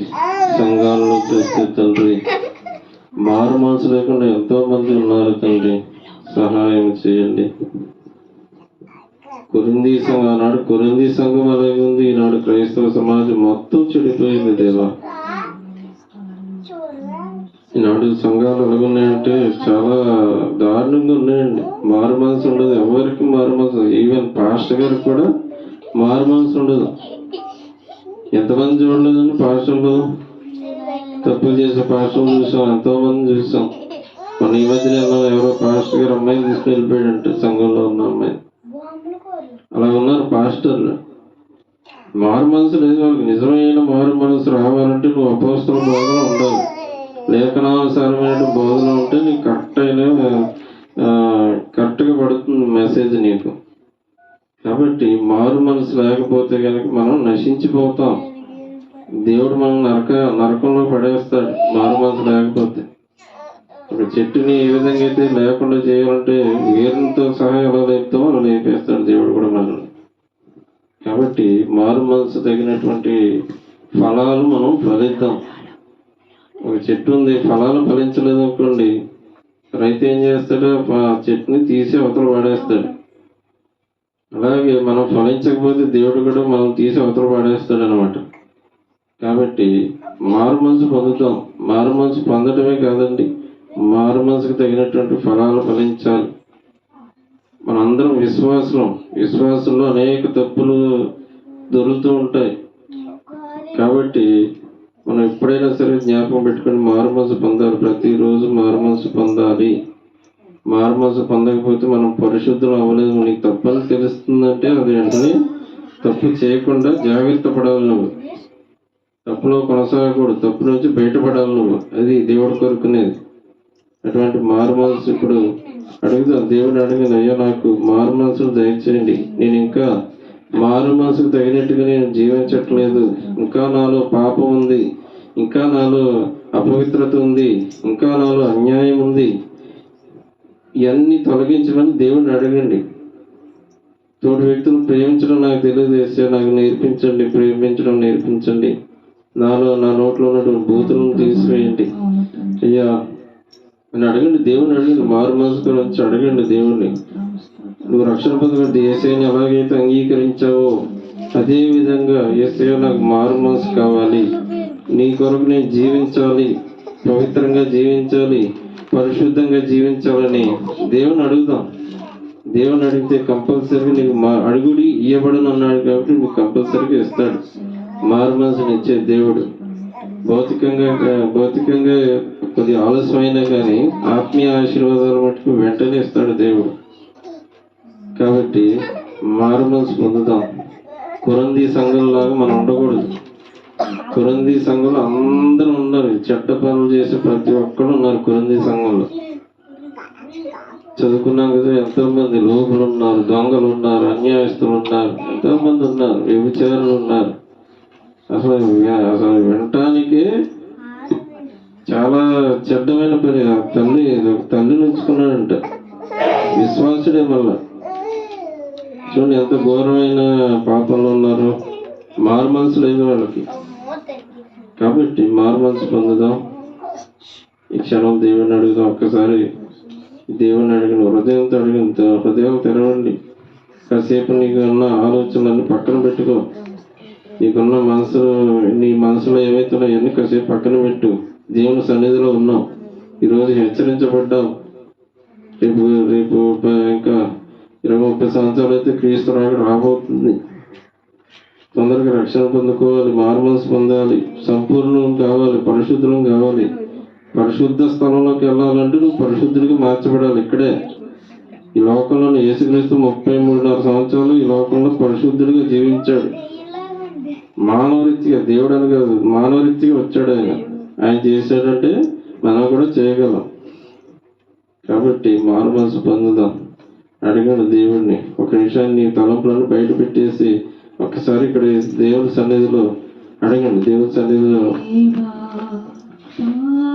సంఘాలను చూస్తే తండ్రి మారు మనసు లేకుండా ఎంతో మంది ఉన్నారు తండ్రి, సహాయం చేయండి. కొరింథీ సంఘం, ఆనాడు కొరింథీ సంఘం అలాగే ఉంది, ఈనాడు క్రైస్తవ సమాజం మొత్తం చెడిపోయింది దేవా. ఈనాడు సంఘాలు ఎలాగున్నాయంటే చాలా దారుణంగా ఉన్నాయండి. మారు మనసు ఉండదు ఎవరికి, మారు మనసు ఈవెన్ పాస్టర్ గారికి కూడా మారు మనసు ఉండదు. ఎంతమంది చూడలేదని పాస్టర్లు, తప్పులు చేసే పాస్టర్లు చూసాం, ఎంతో మంది చూసాం. మన ఈ మధ్యన ఎవరో పాస్టర్ గారు అమ్మాయిని తీసుకుని వెళ్ళిపోయాడంటే, సంఘంలో ఉన్న అమ్మాయి. అలా ఉన్నారు పాస్టర్లు. మారు మనసు లేదు వాళ్ళకి. నిజమైన మారు మనసు రావాలంటే నువ్వు అపోస్తల బోధన ఉండాలి, లేఖనానుసారమైన బోధన ఉంటే నీకు కరెక్ట్గా పడుతుంది మెసేజ్ నీకు. కాబట్టి మారు మనసు లేకపోతే కనుక మనం నశించిపోతాం. దేవుడు మనం నరకంలో పడేస్తాడు మారు మనసు లేకపోతే. ఇప్పుడు చెట్టుని ఏ విధంగా అయితే లేకుండా చేయాలంటే వేరుతో సహా ఎలా లేపుతామో అలా లేపేస్తాడు దేవుడు కూడా మనల్ని. కాబట్టి మారు మనసు తగినటువంటి ఫలాలు మనం ఫలిద్దాం. ఒక చెట్టు ఉంది, ఫలాలు ఫలించలేదు అనుకోండి, రైతు ఏం చేస్తాడు, ఆ చెట్టుని తీసి అవతల పడేస్తాడు. అలాగే మనం ఫలించకపోతే దేవుడు కూడా మనం తీసి అవతల పడేస్తాడు అనమాట. కాబట్టి మారు మనసు పొందుతాం. మారు మనసు పొందడమే కాదండి, మారు మనసుకు తగినటువంటి ఫలాలు ఫలించాలి. మనందరం విశ్వాసంలో అనేక తప్పులు దొరుకుతూ ఉంటాయి. కాబట్టి మనం ఎప్పుడైనా సరే జ్ఞాపకం పెట్టుకొని మారు మనసు పొందాలి. ప్రతిరోజు మారు మనసు పొందాలి. మారు మనసు పొందకపోతే మనం పరిశుద్ధం అవ్వలేదు. నీకు తప్పని తెలుస్తుందంటే అది వెంటనే తప్పు చేయకుండా జాగ్రత్త పడాలి. నువ్వు తప్పులో కొనసాగకూడదు, తప్పు నుంచి బయటపడాలి నువ్వు. అది దేవుడు కోరుకునేది. అటువంటి మారు మనసు ఇప్పుడు అడుగుతాం. దేవుడు అడిగిన, అయ్యా నాకు మారు మనసును దయచేయండి, నేను ఇంకా మారు మనసుకు తగినట్టుగా నేను జీవించట్లేదు, ఇంకా నాలో పాపం ఉంది, ఇంకా నాలో అపవిత్రత ఉంది, ఇంకా నాలో అన్యాయం ఉంది, ఇవన్నీ తొలగించమని దేవుడిని అడగండి. తోటి వ్యక్తులు ప్రేమించడం నాకు తెలియజేస్తే నాకు నేర్పించండి, ప్రేమించడం నేర్పించండి. నా నోట్లో ఉన్నటువంటి బూతులను తీసివేయండి అయ్యా అని అడగండి. దేవుని అడగండి, మారు మనసు గురించి అడగండి దేవుణ్ణి. నువ్వు రక్షణ పొందగలదు. యేసయ్యని ఎలాగైతే అంగీకరించావో అదే విధంగా యేసయ్య నాకు మారు మనసు కావాలి, నీ కొరకు నేను జీవించాలి, పవిత్రంగా జీవించాలి, పరిశుద్ధంగా జీవించాలని దేవుని అడుగుదాం. దేవుని అడిగితే కంపల్సరీగా నీకు అడుగుడి ఇయ్యబడను అన్నాడు. కాబట్టి నీకు కంపల్సరీగా ఇస్తాడు మారు మనసుని ఇచ్చే దేవుడు. భౌతికంగా కొద్ది ఆలస్యమైనా కానీ ఆత్మీయ ఆశీర్వాదాలు మటుకు వెంటనే ఇస్తాడు దేవుడు. కాబట్టి మారు మనసు పొందుదాం. కొరింథీ సంఘంలాగా మనం ఉండకూడదు. కొరింథీ సంఘంలో అందరూ ఉన్నారు, చెడ్డ పనులు చేసే ప్రతి ఒక్కరు ఉన్నారు కొరింథీ సంఘంలో. చదువుకున్నాం కదా, ఎంతో మంది లోపులు ఉన్నారు, దొంగలు ఉన్నారు, అన్యాయస్తులు ఉన్నారు, ఎంతో మంది ఉన్నారు, వ్యభిచారులు ఉన్నారు. అసలు వినటానికే చాలా చెడ్డమైన పని. తల్లి నుంచుకున్నాడంట, విశ్వాసుడే. మళ్ళా చూడండి ఎంత ఘోరమైన పాపంలో ఉన్నారు. మారు మనసు లేదు వాళ్ళకి. కాబట్టి మారు మనసు పొందుదాం. ఈ క్షణం దేవుని అడుగుదాం. ఒక్కసారి దేవుని అడిగిన హృదయంతో అడిగిన హృదయం తెరవండి. కాసేపు నీకు ఉన్న ఆలోచనలన్నీ పక్కన పెట్టుకో. నీకున్న నీ మనసులో ఏమైతున్నాయో అన్నీ కాసేపు పక్కన పెట్టు. దేవుని సన్నిధిలో ఉన్నావు. ఈరోజు హెచ్చరించబడ్డావు. రేపు ఇంకా 20-30 సంవత్సరాలు అయితే క్రీస్తు రాబోతుంది. తొందరగా రక్షణ పొందుకోవాలి, మారు మనసు పొందాలి, సంపూర్ణం కావాలి, పరిశుద్ధులం కావాలి. పరిశుద్ధ స్థలంలోకి వెళ్ళాలంటే నువ్వు పరిశుద్ధుడిగా మార్చబడాలి. ఇక్కడే ఈ లోకంలో యేసుక్రీస్తు 33.5 సంవత్సరాలు ఈ లోకంలో పరిశుద్ధుడిగా జీవించాడు. మానవరీతిగా, దేవుడు అని కాదు, మానవరీతిగా వచ్చాడు. ఆయన చేశాడంటే మనం కూడా చేయగలం. కాబట్టి మారు మనసు పొందుదాం. అడిగాడు దేవుడిని. ఒక నిమిషాన్ని నీ తలంపులను బయట పెట్టేసి ఒక్కసారి ఇక్కడ దేవుని సన్నిధిలో అడగండి. దేవుని సన్నిధిలో,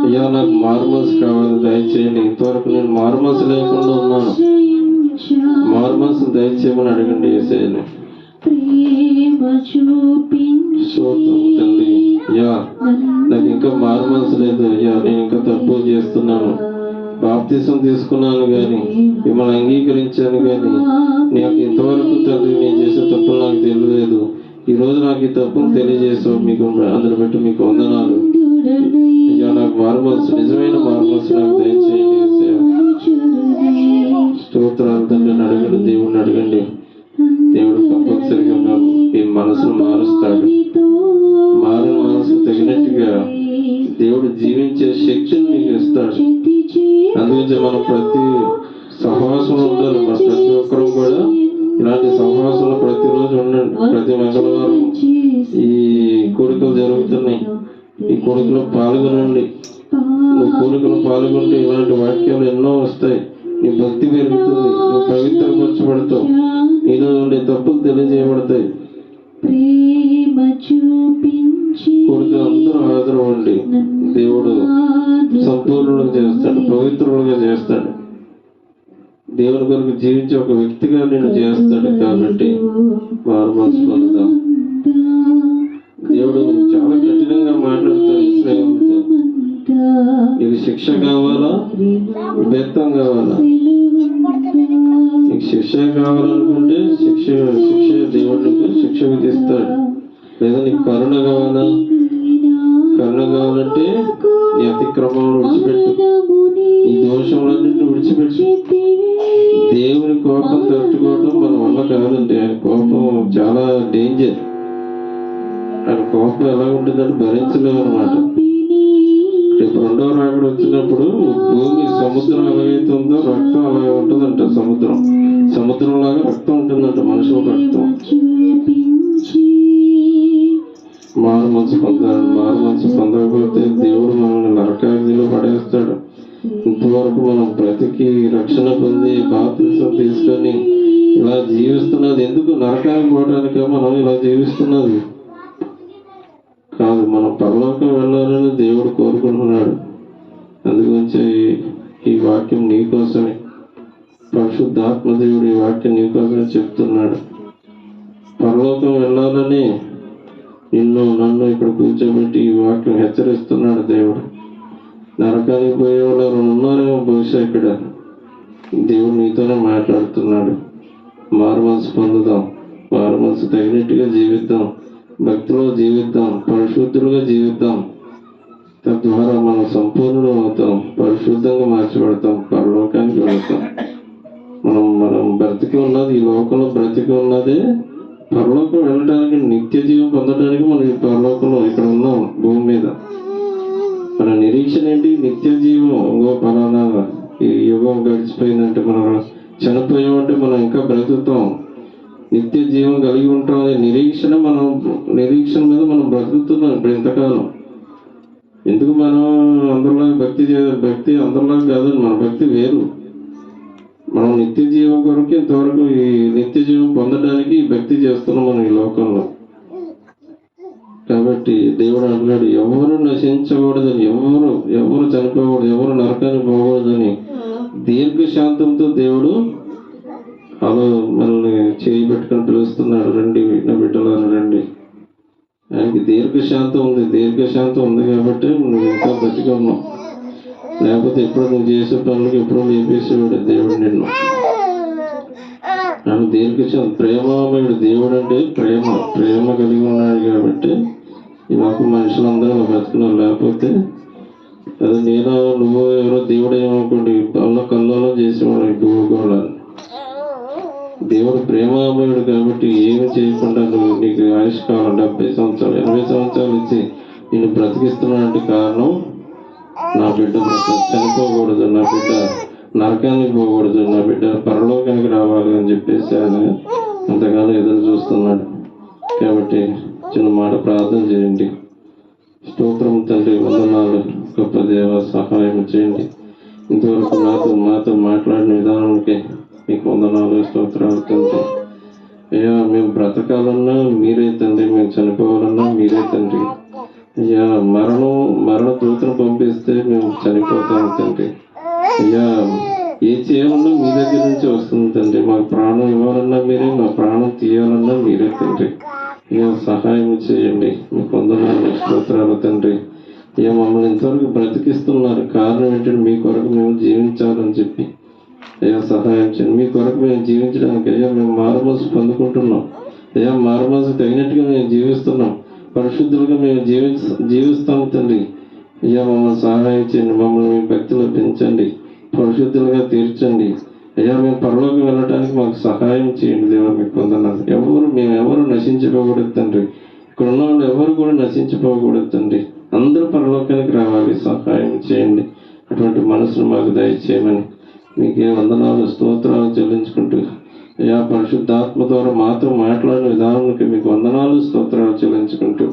అయ్యా నాకు మారు మనసు కావాలి, దయచేయండి. ఇంతవరకు నేను మారు మనసు లేకుండా ఉన్నాను, మారు మనసు దయచేయమని అడగండి యేసయ్యని. తండ్రి, అయ్యా నాకు ఇంకా మారు మనసు లేదు. అయ్యా నేను ఇంకా తప్పులు చేస్తున్నాను. బాప్తిసం తీసుకున్నాను కానీ మిమ్మల్ని అంగీకరించాను కానీ నాకు ఇంతవరకు తండ్రి నేను చేసే తప్పులు నాకు తెలియలేదు. ఈ రోజు నాకు ఈ తప్పులు తెలియజేసావు. మీకు అందరు బట్టి మీకు వందనాలు. అయ్యా నాకు మారు మనసు, నిజమైన మారు మనసు నాకు దయచేయండి. స్తోత్రాలు తండ్రి. అడగండి, దేవుడిని అడగండి. దేవుడు కంపల్సరిగా మీ మనసును మారుస్తాడు. మారిన మనసుకు తగినట్టుగా దేవుడు జీవించే శక్తిని మీకు ఇస్తాడు. అందుగురించి మనం ప్రతి సహవాసంలో ఉండాలి. మన ప్రతి ఒక్కరూ కూడా ఇలాంటి సహవాసంలో ప్రతిరోజు ఉండండి. ప్రతి మంగళవారం ఈ కోరికలు జరుగుతున్నాయి. ఈ కోరికలో పాల్గొనండి. నువ్వు కోరికలు పాల్గొంటే ఇలాంటి వాక్యాలు ఎన్నో వస్తాయి. నీ భక్తి పెరుగుతుంది, నువ్వు పవిత్రపరచబడతావు, నీలో ఉండే తప్పులు తెలియజేయబడతాయి. కోరిక అందరూ హాజరవ్వండి. దేవుడు సంపూర్ణులుగా చేస్తాడు, పవిత్రులుగా చేస్తాడు. దేవుని కొరకు జీవించే ఒక వ్యక్తిగా నేను చేస్తాడు. కాబట్టి మారు మనసు పొందుదాం. దేవుడు చాలా కఠినంగా మాట్లాడుతాడు ఇశ్రాయేలుతో. నీకు శిక్ష కావాలా, బెత్తం కావాలా? నీకు శిక్ష కావాలనుకుంటే శిక్ష దేవుడికి శిక్ష విధిస్తాడు. లేదా నీకు కరుణ కావాలా? కరుణ కావాలంటే నీ అతిక్రమం విడిచిపెట్టు, నీ దోషములన్నింటినీ విడిచిపెట్టు. దేవుని కోపం తట్టుకోవడం మన వల్ల కాదండి. ఆయన కోపం చాలా డేంజర్. ఆయన కోపం ఎలా ఉంటుందంటే భరించలేము అనమాట. రేపు రెండవ రాకడ వచ్చినప్పుడు భూమి సముద్రం ఎలాగైతే ఉందో రక్తం అలాగే ఉంటుందంట. సముద్రం లాగా రక్తం ఉంటుందంట, మనుషుల రక్తం. మారు మనసు పొందాలి. మారు మనసు పొందకపోతే దేవుడు మనల్ని నరకాగ్నిలో పడేస్తాడు. ఇంతవరకు మనం బ్రతికి రక్షణ పొంది బాప్తిసం తీసుకొని ఇలా జీవిస్తున్నది ఎందుకు? నరకానికి పోవడానిక మనం ఇలా జీవిస్తున్నది కాదు. మనం పరలోకం వెళ్ళాలని దేవుడు కోరుకుంటున్నాడు. అందుగురించి ఈ వాక్యం నీకోసమే, పరిశుద్ధాత్మ దేవుడు ఈ వాక్యం నీకోసమే చెప్తున్నాడు. పరలోకం వెళ్ళాలని నన్ను ఇక్కడ కూర్చోబెట్టి ఈ వాక్యం హెచ్చరిస్తున్నాడు దేవుడు. నరకానికి పోయే వాళ్ళు ఎవరు ఉన్నారేమో బహుశా ఇక్కడ. దేవుడు నీతోనే మాట్లాడుతున్నాడు. మారు మనసు పొందుదాం, మారు మనసు తగినట్టుగా జీవిద్దాం, భక్తిలో జీవిద్దాం, పరిశుద్ధులుగా జీవిద్దాం. తద్వారా మనం సంపూర్ణులు అవుతాం, పరిశుద్ధంగా మార్చబడతాం, పరలోకానికి వెళతాం. మనం బ్రతికి ఉన్నది, ఈ లోకంలో బ్రతికి ఉన్నదే పరలోకం వెళ్ళడానికి, నిత్య జీవం పొందడానికి మనం ఈ పరలోకంలో ఇక్కడ ఉన్నాం భూమి మీద. మన నిరీక్షణ ఏంటి? నిత్య జీవం. ఇంకో పలానా ఈ యుగం గడిచిపోయిందంటే, మనం చనిపోయామంటే మనం ఇంకా బ్రతుకుతాం, నిత్య జీవం కలిగి ఉంటాం అనే నిరీక్షణ మీద మనం బ్రతుకుతున్నాం ఇప్పుడు ఇంతకాలం. ఎందుకు మనం అందరిలాగా భక్తి అందరిలాగా కాదండి. మన భక్తి వేరు. మనం నిత్య జీవం కొరకు ఇంతవరకు ఈ నిత్య జీవం పొందడానికి భక్తి చేస్తున్నాం మనం ఈ లోకంలో. కాబట్టి దేవుడు అంటున్నాడు, ఎవరు నశించకూడదని, ఎవరు చనిపోకూడదు, ఎవరు నరకానికి పోకూడదని దీర్ఘశాంతంతో దేవుడు అలా మనల్ని చేయి పెట్టుకొని పిలుస్తున్నాడు. రండి నా బిడ్డలారా రండి. ఆయనకి దీర్ఘశాంతం ఉంది కాబట్టి నువ్వు ఇంకా బతికి ఉన్నావు. లేకపోతే ఎప్పుడు నువ్వు చేసే పనులకు ఎప్పుడో లేపేసేవాడు దేవుడు నిన్ను. ఆయన దీర్ఘశాంతం, ప్రేమమయుడు. దేవుడు అంటే ప్రేమ కలిగి ఉన్నాడు కాబట్టి ఈ లోక మనుషులందరూ బతుకున్నారు. లేకపోతే అది నేను నువ్వు ఎవరో దేవుడు ఏమనుకోండి కల్లో చేసేవాడు ఈ భూగోళాన్ని. దేవుడు ప్రేమామయుడు కాబట్టి ఏమి చేయకుండా నువ్వు నీకు ఆయుష్కాలం 70 సంవత్సరాలు 80 సంవత్సరాలు ఇచ్చి నేను బ్రతికిస్తున్నానంటే కారణం నా బిడ్డ చనిపోకూడదు, నా బిడ్డ నరకానికి పోకూడదు, నా బిడ్డ పరలోకానికి రావాలి అని చెప్పేసి ఆయన అంతగానో ఎదురు చూస్తున్నాడు. కాబట్టి చిన్న మాట ప్రార్థన చేయండి. స్తోత్రం తండ్రి, వందనాలు గొప్ప దేవ, సహాయం చేయండి. ఇంతవరకు మాతో మాట్లాడిన విధానానికి మీకు వందనాలు, స్తోత్రాలు తండ్రి. అయ్యా మేము బ్రతకాలన్నా మీరే తండ్రి, మేము చనిపోవాలన్నా మీరే తండ్రి. అయ్యా మరణ దూతను పంపిస్తే మేము చనిపోతాం తండ్రి. అయ్యా ఏ చేయాలన్నా మీ దగ్గర నుంచి వస్తుంది తండ్రి. మాకు ప్రాణం ఇవ్వాలన్నా మీరే, మా ప్రాణం తీయాలన్నా మీరే తండ్రి. అయ్యా సహాయం చేయండి. మీకు వందనాలు, స్తోత్రాలు తండ్రి. అయ్యా మమ్మల్ని ఇంతవరకు బ్రతికిస్తున్నారు, కారణం ఏంటంటే మీ కొరకు మేము జీవించాలని చెప్పి. అయ్యా సహాయం చేయండి. మీ కొరకు మేము జీవించడానికి అయ్యా మేము మారుమనసు పొందుకుంటున్నాం. అయ్యా మారుమనసు తగినట్టుగా మేము జీవిస్తున్నాం, పరిశుద్ధులుగా మేము జీవిస్తాము తండ్రి. అయ్యా మమ్మల్ని సహాయం చేయండి. మమ్మల్ని మీ భక్తిలో పెంచండి, పరిశుద్ధులుగా తీర్చండి. అయ్యా మేము పరలోకి వెళ్ళడానికి మాకు సహాయం చేయండి దేవా. మీకు వందనాలు. మేమెవరు నశించిపోకూడదు తండ్రి. ఇక్కడ ఉన్న వాళ్ళు ఎవరు కూడా నశించిపోకూడదు తండ్రి. అందరూ పరలోకానికి రావాలి, సహాయం చేయండి. అటువంటి మనసును మాకు దయచేయమని మీకే వందనాలు, స్తోత్రాలు చెల్లించుకుంటూ అయ్యా పరిశుద్ధాత్మ ద్వారా మాతో మాట్లాడిన విధానానికి మీకు వందనాలు, స్తోత్రాలు చెల్లించుకుంటూ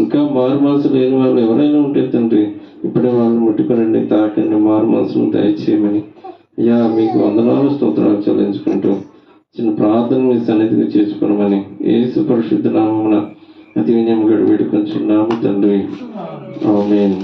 ఇంకా మారు మనసు లేని వాళ్ళు ఎవరైనా ఉంటే తండ్రి ఇప్పుడే వాళ్ళని ముట్టుకోనండి, తాకండి, మారు మనసును దయచేయమని అయ్యా మీకు వందనాలు, స్తోత్రాలు చెల్లించుకుంటూ చిన్న ప్రార్థన మీ సన్నిధికి చేసుకోమని యేసు పరిశుద్ధ నామమున అతి వినయముగా వేడుకొంచున్నాము తండ్రి. ఆమేన్.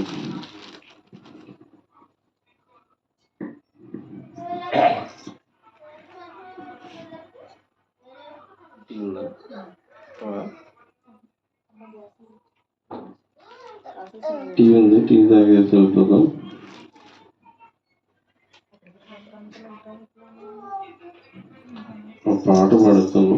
టీ ఉంది, టీ తాగేసి వెళ్ళిపోదాం. పాట పాడుతాను.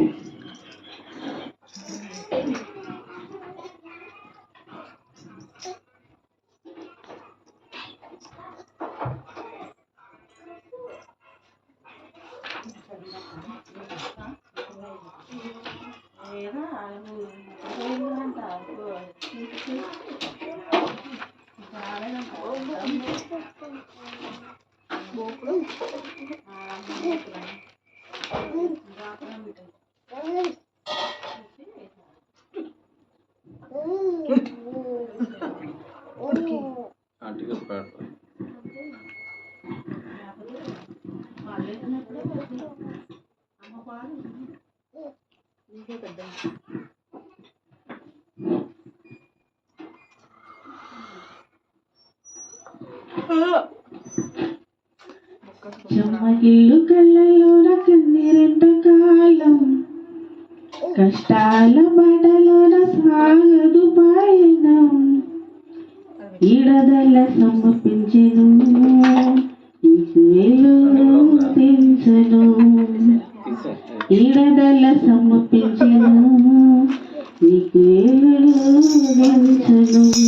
చెమ్మగిల్లు కళ్ళలోన కన్నీరెంత కాలం, కష్టాల బాటలోన సాగదు పయనం. ఈడదల సమర్పించెను, తెంచను. ఈడదల సమర్పించెను, నీకు తెంచను.